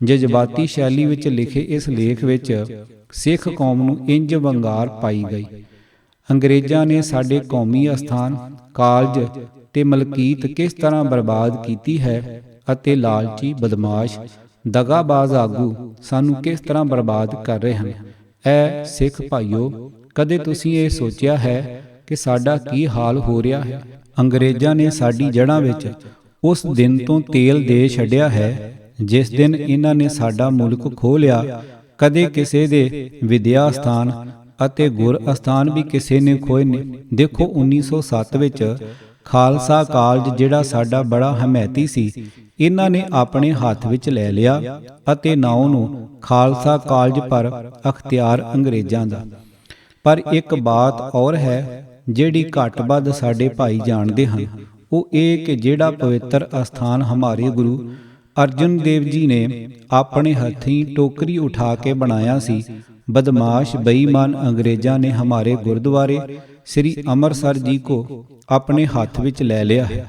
ਜਜ਼ਬਾਤੀ ਸ਼ੈਲੀ ਵਿੱਚ ਲਿਖੇ ਇਸ ਲੇਖ ਵਿੱਚ ਸਿੱਖ ਕੌਮ ਨੂੰ ਇੰਜ ਵੰਗਾਰ ਪਾਈ ਗਈ। ਅੰਗਰੇਜ਼ਾਂ ਨੇ ਸਾਡੇ ਕੌਮੀ ਅਸਥਾਨ, ਕਾਲਜ ਤੇ ਮਲਕੀਤ ਕਿਸ ਤਰ੍ਹਾਂ ਬਰਬਾਦ ਕੀਤੀ ਹੈ ਅਤੇ ਲਾਲਚੀ, ਬਦਮਾਸ਼, ਦਗਾਬਾਜ਼ ਆਗੂ ਸਾਨੂੰ ਕਿਸ ਤਰ੍ਹਾਂ ਬਰਬਾਦ ਕਰ ਰਹੇ ਹਨ। ਐ ਸਿੱਖ ਭਾਈਓ, ਕਦੇ ਤੁਸੀਂ ਇਹ ਸੋਚਿਆ ਹੈ ਕਿ ਸਾਡਾ ਕੀ ਹਾਲ ਹੋ ਰਿਹਾ ਹੈ? ਅੰਗਰੇਜ਼ਾਂ ਨੇ ਸਾਡੀ ਜੜ੍ਹਾਂ ਵਿੱਚ ਉਸ ਦਿਨ ਤੋਂ ਤੇਲ ਦੇ ਛੱਡਿਆ ਹੈ ਜਿਸ ਦਿਨ ਇਹਨਾਂ ਨੇ ਸਾਡਾ ਮੁਲਕ ਖੋਹ ਲਿਆ। ਕਦੇ ਕਿਸੇ ਦੇ ਵਿਦਿਆ ਸਥਾਨ ਅਤੇ ਗੁਰ ਅਸਥਾਨ ਵੀ ਕਿਸੇ ਨੇ ਖੋਏ ਨੇ। ਦੇਖੋ 1907 ਵਿੱਚ ਖਾਲਸਾ ਕਾਲਜ ਜਿਹੜਾ ਸਾਡਾ ਬੜਾ ਹਮੈਤੀ ਸੀ, ਇਹਨਾਂ ਨੇ ਆਪਣੇ ਹੱਥ ਵਿੱਚ ਲੈ ਲਿਆ ਅਤੇ ਨਾਉ ਨੂੰ ਖਾਲਸਾ ਕਾਲਜ ਪਰ ਅਖਤਿਆਰ ਅੰਗਰੇਜ਼ਾਂ ਦਾ। ਪਰ ਇੱਕ ਬਾਤ ਔਰ ਹੈ ਜਿਹੜੀ ਘੱਟ ਵੱਧ ਸਾਡੇ ਭਾਈ ਜਾਣਦੇ ਹਨ, ਉਹ ਇਹ ਕਿ ਜਿਹੜਾ ਪਵਿੱਤਰ ਅਸਥਾਨ ਹਮਾਰੇ ਗੁਰੂ ਅਰਜਨ ਦੇਵ ਜੀ ਨੇ ਆਪਣੇ ਹੱਥੀਂ ਟੋਕਰੀ ਉਠਾ ਕੇ ਬਣਾਇਆ ਸੀ, ਬਦਮਾਸ਼ ਬੇਈਮਾਨ ਅੰਗਰੇਜ਼ਾਂ ਨੇ ਹਮਾਰੇ ਗੁਰਦੁਆਰੇ ਸ੍ਰੀ ਅੰਮ੍ਰਿਤਸਰ ਜੀ ਕੋ ਆਪਣੇ ਹੱਥ ਵਿੱਚ ਲੈ ਲਿਆ ਹੈ।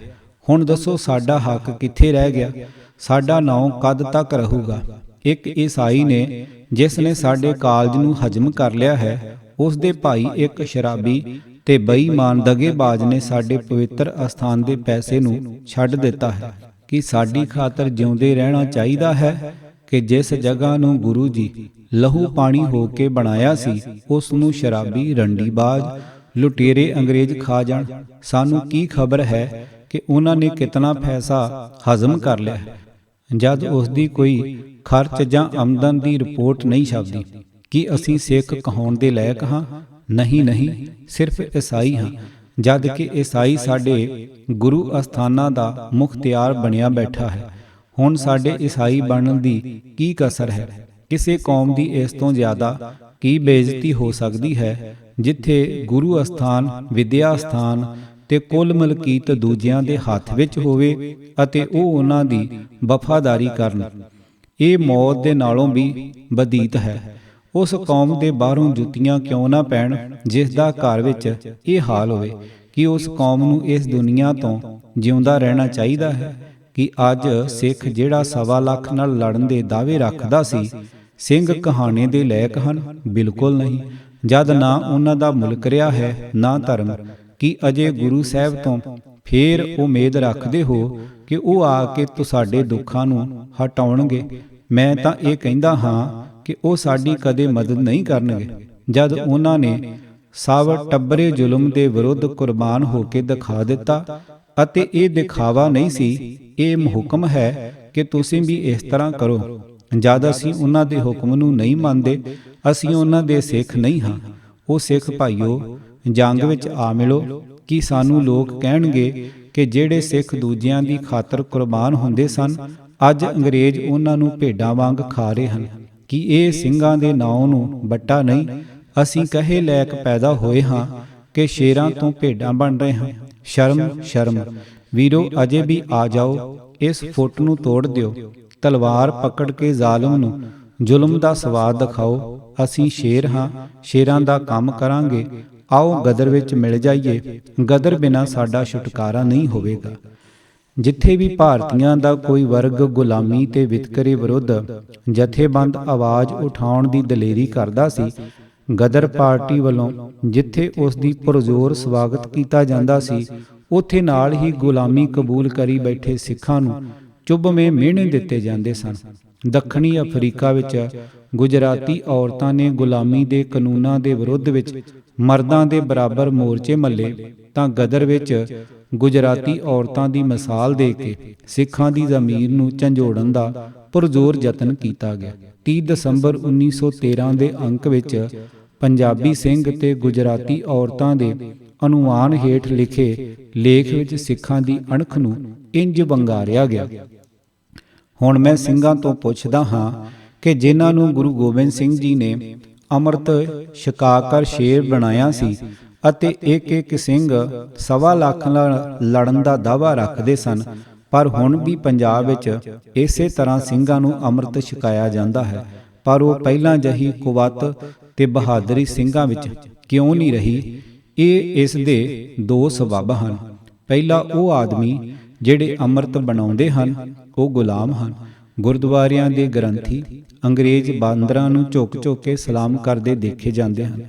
ਹੁਣ ਦੱਸੋ ਸਾਡਾ ਹੱਕ ਕਿੱਥੇ ਰਹਿ ਗਿਆ? ਸਾਡਾ ਨਾਮ ਕਦ ਤੱਕ ਰਹੂਗਾ? ਇੱਕ ਈਸਾਈ ਨੇ ਜਿਸ ਨੇ ਸਾਡੇ ਕਾਲਜ ਨੂੰ ਹਜਮ ਕਰ ਲਿਆ ਹੈ, ਉਸ ਦੇ ਭਾਈ ਇੱਕ ਸ਼ਰਾਬੀ ਤੇ ਬੇਈਮਾਨ ਦਗੇਬਾਜ਼ ਨੇ ਸਾਡੇ ਪਵਿੱਤਰ ਅਸਥਾਨ ਦੇ ਪੈਸੇ ਨੂੰ ਛੱਡ ਦਿੱਤਾ ਹੈ। ਕਿ ਸਾਡੀ ਖਾਤਰ ਜਿਉਂਦੇ ਰਹਿਣਾ ਚਾਹੀਦਾ ਹੈ ਕਿ ਜਿਸ ਜਗ੍ਹਾ ਨੂੰ ਗੁਰੂ ਜੀ ਲਹੂ ਪਾਣੀ ਹੋ ਕੇ ਬਣਾਇਆ ਸੀ, ਉਸ ਨੂੰ ਸ਼ਰਾਬੀ, ਰੰਡੀਬਾਜ਼, ਲੁਟੇਰੇ ਅੰਗਰੇਜ਼ ਖਾ ਜਾਣ। ਸਾਨੂੰ ਕੀ ਖਬਰ ਹੈ ਕਿ ਉਹਨਾਂ ਨੇ ਕਿਤਨਾ ਪੈਸਾ ਹਜ਼ਮ ਕਰ ਲਿਆ ਹੈ, ਜਦ ਉਸ ਦੀ ਕੋਈ ਖਰਚ ਜਾਂ ਆਮਦਨ ਦੀ ਰਿਪੋਰਟ ਨਹੀਂ ਛਪਦੀ। ਕੀ ਅਸੀਂ ਸਿੱਖ ਕਹਾਉਣ ਦੇ ਲਾਇਕ ਹਾਂ? ਨਹੀਂ ਨਹੀਂ, ਸਿਰਫ ਈਸਾਈ ਹਾਂ, ਜਦ ਕਿ ਈਸਾਈ ਸਾਡੇ ਗੁਰੂ ਅਸਥਾਨਾਂ ਦਾ ਮੁਖਤਿਆਰ ਬਣਿਆ ਬੈਠਾ ਹੈ। ਹੁਣ ਸਾਡੇ ਈਸਾਈ ਬਣਨ ਦੀ ਕੀ ਕਸਰ ਹੈ? ਕਿਸੇ ਕੌਮ ਦੀ ਇਸ ਤੋਂ ਜ਼ਿਆਦਾ ਕੀ ਬੇਇੱਜ਼ਤੀ ਹੋ ਸਕਦੀ ਹੈ ਜਿੱਥੇ ਗੁਰੂ ਅਸਥਾਨ, ਵਿਦਿਆ ਸਥਾਨ ਤੇ ਕੁੱਲ ਮਲਕੀਤ ਦੂਜਿਆਂ ਦੇ ਹੱਥ ਵਿੱਚ ਹੋਵੇ ਅਤੇ ਉਹ ਉਹਨਾਂ ਦੀ ਵਫਾਦਾਰੀ ਕਰਨ। ਇਹ ਮੌਤ ਦੇ ਨਾਲੋਂ ਵੀ ਵਧੀਤ ਹੈ। ਉਸ ਕੌਮ ਦੇ ਬਾਹਰੋਂ ਜੁੱਤੀਆਂ ਕਿਉਂ ਨਾ ਪੈਣ ਜਿਸ ਦਾ ਘਰ ਵਿੱਚ ਇਹ ਹਾਲ ਹੋਵੇ। ਕਿ ਉਸ ਕੌਮ ਨੂੰ ਇਸ ਦੁਨੀਆ ਤੋਂ ਜਿਉਂਦਾ ਰਹਿਣਾ ਚਾਹੀਦਾ ਹੈ? ਕਿ ਅੱਜ ਸਿੱਖ ਜਿਹੜਾ 1.25 ਲੱਖ ਨਾਲ ਲੜਨ ਦੇ ਦਾਅਵੇ ਰੱਖਦਾ ਸੀ, ਸਿੰਘ ਕਹਾਣੇ ਦੇ ਲਾਇਕ ਹਨ? ਬਿਲਕੁਲ ਨਹੀਂ। ਜਦ ਨਾ ਉਹਨਾਂ ਦਾ ਮੁਲਕ ਰਿਹਾ ਹੈ, ਨਾ ਧਰਮ। ਕਿ ਅਜੇ ਗੁਰੂ ਸਾਹਿਬ ਤੋਂ ਫੇਰ ਉਮੀਦ ਰੱਖਦੇ ਹੋ ਕਿ ਉਹ ਆ ਕੇ ਤੁਹਾਡੇ ਦੁੱਖਾਂ ਨੂੰ ਹਟਾਉਣਗੇ? ਮੈਂ ਤਾਂ ਇਹ ਕਹਿੰਦਾ ਹਾਂ ਕਿ ਉਹ ਸਾਡੀ ਕਦੇ ਮਦਦ ਨਹੀਂ ਕਰਨਗੇ। ਜਦ ਉਹਨਾਂ ਨੇ ਸਭ ਟੱਬਰੇ ਜ਼ੁਲਮ ਦੇ ਵਿਰੁੱਧ ਕੁਰਬਾਨ ਹੋ ਕੇ ਦਿਖਾ ਦਿੱਤਾ, ਅਤੇ ਇਹ ਦਿਖਾਵਾ ਨਹੀਂ ਸੀ, ਇਹ ਹੁਕਮ ਹੈ ਕਿ ਤੁਸੀਂ ਵੀ ਇਸ ਤਰ੍ਹਾਂ ਕਰੋ। ਜਦ ਅਸੀਂ ਉਹਨਾਂ ਦੇ ਹੁਕਮ ਨੂੰ ਨਹੀਂ ਮੰਨਦੇ, ਅਸੀਂ ਉਹਨਾਂ ਦੇ ਸਿੱਖ ਨਹੀਂ ਹਾਂ। ਉਹ ਸਿੱਖ ਭਾਈਓ, ਜੰਗ ਵਿੱਚ ਆ ਮਿਲੋ ਕਿ ਸਾਨੂੰ ਲੋਕ ਕਹਿਣਗੇ ਕਿ ਜਿਹੜੇ ਸਿੱਖ ਦੂਜਿਆਂ ਦੀ ਖਾਤਰ ਕੁਰਬਾਨ ਹੁੰਦੇ ਸਨ, ਅੱਜ ਅੰਗਰੇਜ਼ ਉਹਨਾਂ ਨੂੰ ਭੇਡਾਂ ਵਾਂਗ ਖਾ ਰਹੇ ਹਨ। ਕਿ ਇਹ ਸਿੰਘਾਂ ਦੇ ਨਾਂ ਨੂੰ ਬੱਟਾ ਨਹੀਂ, ਅਸੀਂ ਕਹੇ ਲਾਇਕ ਪੈਦਾ ਹੋਏ ਹਾਂ ਕਿ ਸ਼ੇਰਾਂ ਤੋਂ ਭੇਡਾਂ ਬਣ ਰਹੇ ਹਾਂ। ਸ਼ਰਮ ਸ਼ਰਮ ਵੀਰੋ, ਅਜੇ ਵੀ ਆ ਜਾਓ, ਇਸ ਫੁੱਟ ਨੂੰ ਤੋੜ ਦਿਓ, ਤਲਵਾਰ ਪਕੜ ਕੇ ਜ਼ਾਲਮ ਨੂੰ ਜ਼ੁਲਮ ਦਾ ਸਵਾਦ ਦਿਖਾਓ। ਅਸੀਂ ਸ਼ੇਰ ਹਾਂ, ਸ਼ੇਰਾਂ ਦਾ ਕੰਮ ਕਰਾਂਗੇ, ਆਓ ਗਦਰ ਵਿੱਚ ਮਿਲ ਜਾਈਏ, ਗਦਰ ਬਿਨਾਂ ਸਾਡਾ ਛੁਟਕਾਰਾ ਨਹੀਂ ਹੋਵੇਗਾ। ਜਿੱਥੇ ਵੀ ਭਾਰਤੀਆਂ ਦਾ ਕੋਈ ਵਰਗ ਗੁਲਾਮੀ ਤੇ ਵਿਤਕਰੇ ਵਿਰੁੱਧ ਜਥੇਬੰਦ ਆਵਾਜ਼ ਉਠਾਉਣ ਦੀ ਦਲੇਰੀ ਕਰਦਾ ਸੀ, ਗਦਰ ਪਾਰਟੀ ਵੱਲੋਂ ਜਿੱਥੇ ਉਸ ਦੀ ਪੁਰਜ਼ੋਰ ਸਵਾਗਤ ਕੀਤਾ ਜਾਂਦਾ ਸੀ, ਉੱਥੇ ਨਾਲ ਹੀ ਗੁਲਾਮੀ ਕਬੂਲ ਕਰੀ ਬੈਠੇ ਸਿੱਖਾਂ ਨੂੰ ਚੁੱਭਵੇਂ ਮਿਹਣੇ ਦਿੱਤੇ ਜਾਂਦੇ ਸਨ। ਦੱਖਣੀ ਅਫਰੀਕਾ ਵਿੱਚ ਗੁਜਰਾਤੀ ਔਰਤਾਂ ਨੇ ਗੁਲਾਮੀ ਦੇ ਕਾਨੂੰਨਾਂ ਦੇ ਵਿਰੁੱਧ ਵਿੱਚ ਮਰਦਾਂ ਦੇ ਬਰਾਬਰ ਮੋਰਚੇ ਮੱਲੇ, ਤਾਂ ਗਦਰ ਵਿੱਚ ਗੁਜਰਾਤੀ ਔਰਤਾਂ ਦੀ ਮਿਸਾਲ ਦੇ ਕੇ ਸਿੱਖਾਂ ਦੀ ਜ਼ਮੀਰ ਨੂੰ ਝੰਜੋੜਨ ਦਾ ਪੁਰਜ਼ੋਰ ਯਤਨ ਕੀਤਾ ਗਿਆ। 30 ਦਸੰਬਰ 1913 ਦੇ ਅੰਕ ਵਿੱਚ ਪੰਜਾਬੀ ਸਿੰਘ ਤੇ ਗੁਜਰਾਤੀ ਔਰਤਾਂ ਦੇ ਅਨੁਮਾਨ ਹੇਠ ਲਿਖੇ ਲੇਖ ਵਿੱਚ ਸਿੱਖਾਂ ਦੀ ਅਣਖ ਨੂੰ ਇੰਜ ਵੰਗਾਰਿਆ ਗਿਆ। ਹੁਣ ਮੈਂ ਸਿੰਘਾਂ ਤੋਂ ਪੁੱਛਦਾ ਹਾਂ ਕਿ ਜਿਨ੍ਹਾਂ ਨੂੰ ਗੁਰੂ ਗੋਬਿੰਦ ਸਿੰਘ ਜੀ ਨੇ ਅੰਮ੍ਰਿਤ ਛਕਾ ਕਰ ਸ਼ੇਰ ਬਣਾਇਆ ਸੀ ਅਤੇ ਇੱਕ ਇੱਕ ਸਿੰਘ 1.25 ਲੱਖ ਨਾਲ ਲੜਨ ਦਾ ਦਾਅਵਾ ਰੱਖਦੇ ਸਨ, ਪਰ ਹੁਣ ਵੀ ਪੰਜਾਬ ਵਿੱਚ ਇਸੇ ਤਰ੍ਹਾਂ ਸਿੰਘਾਂ ਨੂੰ ਅੰਮ੍ਰਿਤ ਛਕਾਇਆ ਜਾਂਦਾ ਹੈ, ਪਰ ਉਹ ਪਹਿਲਾਂ ਜਿਹੀ ਕੁਵੱਤ ਤੇ ਬਹਾਦਰੀ ਸਿੰਘਾਂ ਵਿੱਚ ਕਿਉਂ ਨਹੀਂ ਰਹੀ? ਇਹ ਇਸ ਦੇ ਦੋ ਸਬੱਬ ਹਨ। ਪਹਿਲਾ, ਉਹ ਆਦਮੀ ਜਿਹੜੇ ਅੰਮ੍ਰਿਤ ਬਣਾਉਂਦੇ ਹਨ ਉਹ ਗੁਲਾਮ ਹਨ। ਗੁਰਦੁਆਰਿਆਂ ਦੇ ਗ੍ਰੰਥੀ ਅੰਗਰੇਜ਼ ਬਾਂਦਰਾਂ ਨੂੰ ਝੁਕ ਝੁਕ ਕੇ ਸਲਾਮ ਕਰਦੇ ਦੇਖੇ ਜਾਂਦੇ ਹਨ।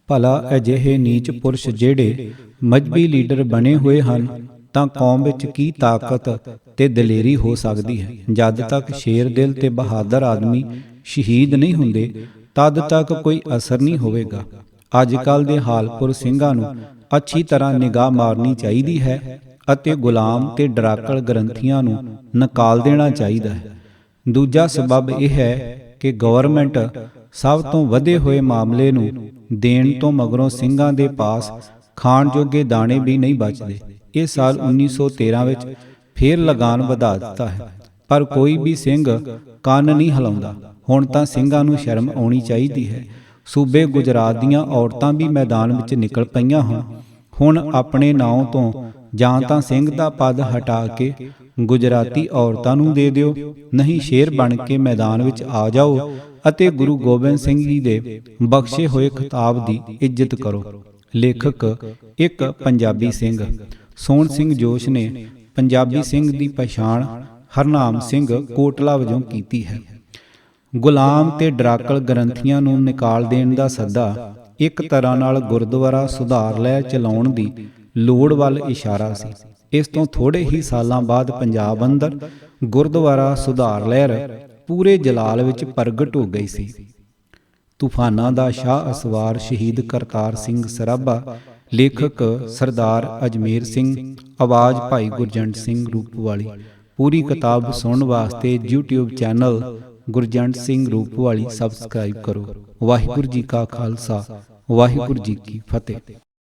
ਭਲਾ ਅਜਿਹੇ ਨੀਚ ਪੁਰਸ਼ ਜਿਹੜੇ ਮਜ਼੍ਹਬੀ ਲੀਡਰ ਬਣੇ ਹੋਏ ਹਨ, ਤਾਂ ਕੌਮ ਵਿੱਚ ਕੀ ਤਾਕਤ ਤੇ ਦਲੇਰੀ ਹੋ ਸਕਦੀ ਹੈ? ਜਦ ਤੱਕ ਸ਼ੇਰ ਦਿਲ ਤੇ ਬਹਾਦਰ ਆਦਮੀ ਸ਼ਹੀਦ ਨਹੀਂ ਹੁੰਦੇ, ਤਦ ਤੱਕ ਕੋਈ ਅਸਰ ਨਹੀਂ ਹੋਵੇਗਾ। ਅੱਜ ਕੱਲ੍ਹ ਦੇ ਹਾਲਪੁਰ ਸਿੰਘਾਂ ਨੂੰ ਅੱਛੀ ਤਰ੍ਹਾਂ ਨਿਗਾਹ ਮਾਰਨੀ ਚਾਹੀਦੀ ਹੈ ਅਤੇ ਗੁਲਾਮ ਤੇ ਡਰਾਕਲ ਗ੍ਰੰਥੀਆਂ ਨੂੰ ਨਕਾਲ ਦੇਣਾ ਚਾਹੀਦਾ ਹੈ। ਦੂਜਾ ਸਬੱਬ ਇਹ ਹੈ ਕਿ ਗਵਰਨਮੈਂਟ ਸਭ ਤੋਂ ਵਧੇ ਹੋਏ ਮਾਮਲੇ ਨੂੰ ਦੇਣ ਤੋਂ ਮਗਰੋਂ ਸਿੰਘਾਂ ਦੇ ਪਾਸ ਖਾਣ ਜੋਗੇ ਦਾਣੇ ਵੀ ਨਹੀਂ ਬਚਦੇ। ਇਹ ਸਾਲ 1913 ਵਿੱਚ ਫੇਰ ਲਗਾਨ ਵਧਾ ਦਿੱਤਾ ਹੈ, ਪਰ ਕੋਈ ਵੀ ਸਿੰਘ ਕੰਨ ਨਹੀਂ ਹਿਲਾਉਂਦਾ। ਹੁਣ ਤਾਂ ਸਿੰਘਾਂ ਨੂੰ ਸ਼ਰਮ ਆਉਣੀ ਚਾਹੀਦੀ ਹੈ। ਸੂਬੇ ਗੁਜਰਾਤ ਦੀਆਂ ਔਰਤਾਂ ਵੀ ਮੈਦਾਨ ਵਿੱਚ ਨਿਕਲ ਪਈਆਂ ਹਨ। ਹੁਣ ਆਪਣੇ ਨਾਂ ਤੋਂ ਜਾਂ ਤਾਂ ਸਿੰਘ ਦਾ ਪਦ ਹਟਾ ਕੇ ਗੁਜਰਾਤੀ ਔਰਤਾਂ ਨੂੰ ਦੇ ਦਿਓ, ਨਹੀਂ ਸ਼ੇਰ ਬਣ ਕੇ ਮੈਦਾਨ ਵਿੱਚ ਆ ਜਾਓ ਅਤੇ ਗੁਰੂ ਗੋਬਿੰਦ ਸਿੰਘ ਜੀ ਦੇ ਬਖਸ਼ੇ ਹੋਏ ਖਿਤਾਬ ਦੀ ਇੱਜ਼ਤ ਕਰੋ। ਲੇਖਕ ਇੱਕ ਪੰਜਾਬੀ ਸਿੰਘ ਸੋਹਣ ਸਿੰਘ ਜੋਸ਼ ਨੇ ਪੰਜਾਬੀ ਸਿੰਘ ਦੀ ਪਛਾਣ ਹਰਨਾਮ ਸਿੰਘ ਕੋਟਲਾ ਵਜੋਂ ਕੀਤੀ ਹੈ। ਗੁਲਾਮ ਤੇ ਡਰਾਕਲ ਗ੍ਰੰਥੀਆਂ ਨੂੰ ਨਿਕਾਲ ਦੇਣ ਦਾ ਸੱਦਾ ਇੱਕ ਤਰ੍ਹਾਂ ਨਾਲ ਗੁਰਦੁਆਰਾ ਸੁਧਾਰ ਲੈ ਚਲਾਉਣ ਦੀ ਲੋੜ ਵੱਲ ਇਸ਼ਾਰਾ ਸੀ। ਇਸ ਤੋਂ ਥੋੜੇ ਹੀ ਸਾਲਾਂ ਬਾਅਦ ਪੰਜਾਬ ਅੰਦਰ ਗੁਰਦੁਆਰਾ ਸੁਧਾਰ ਲਹਿਰ ਪੂਰੇ ਜਲਾਲ ਵਿੱਚ ਪ੍ਰਗਟ ਹੋ ਗਈ ਸੀ। ਤੂਫਾਨਾਂ ਦਾ ਸ਼ਾਹ ਅਸਵਾਰ ਸ਼ਹੀਦ ਕਰਤਾਰ ਸਿੰਘ ਸਰਾਭਾ। ਲੇਖਕ ਸਰਦਾਰ ਅਜਮੇਰ ਸਿੰਘ। ਆਵਾਜ਼ ਭਾਈ ਗੁਰਜੰਟ ਸਿੰਘ ਰੂਪਵਾਲੀ। ਪੂਰੀ ਕਿਤਾਬ ਸੁਣਨ ਵਾਸਤੇ YouTube channel Gurjant Singh Roopwali subscribe ਕਰੋ। ਵਾਹਿਗੁਰੂ ਜੀ ਕਾ ਖਾਲਸਾ, ਵਾਹਿਗੁਰੂ ਜੀ ਕੀ ਫਤਿਹ।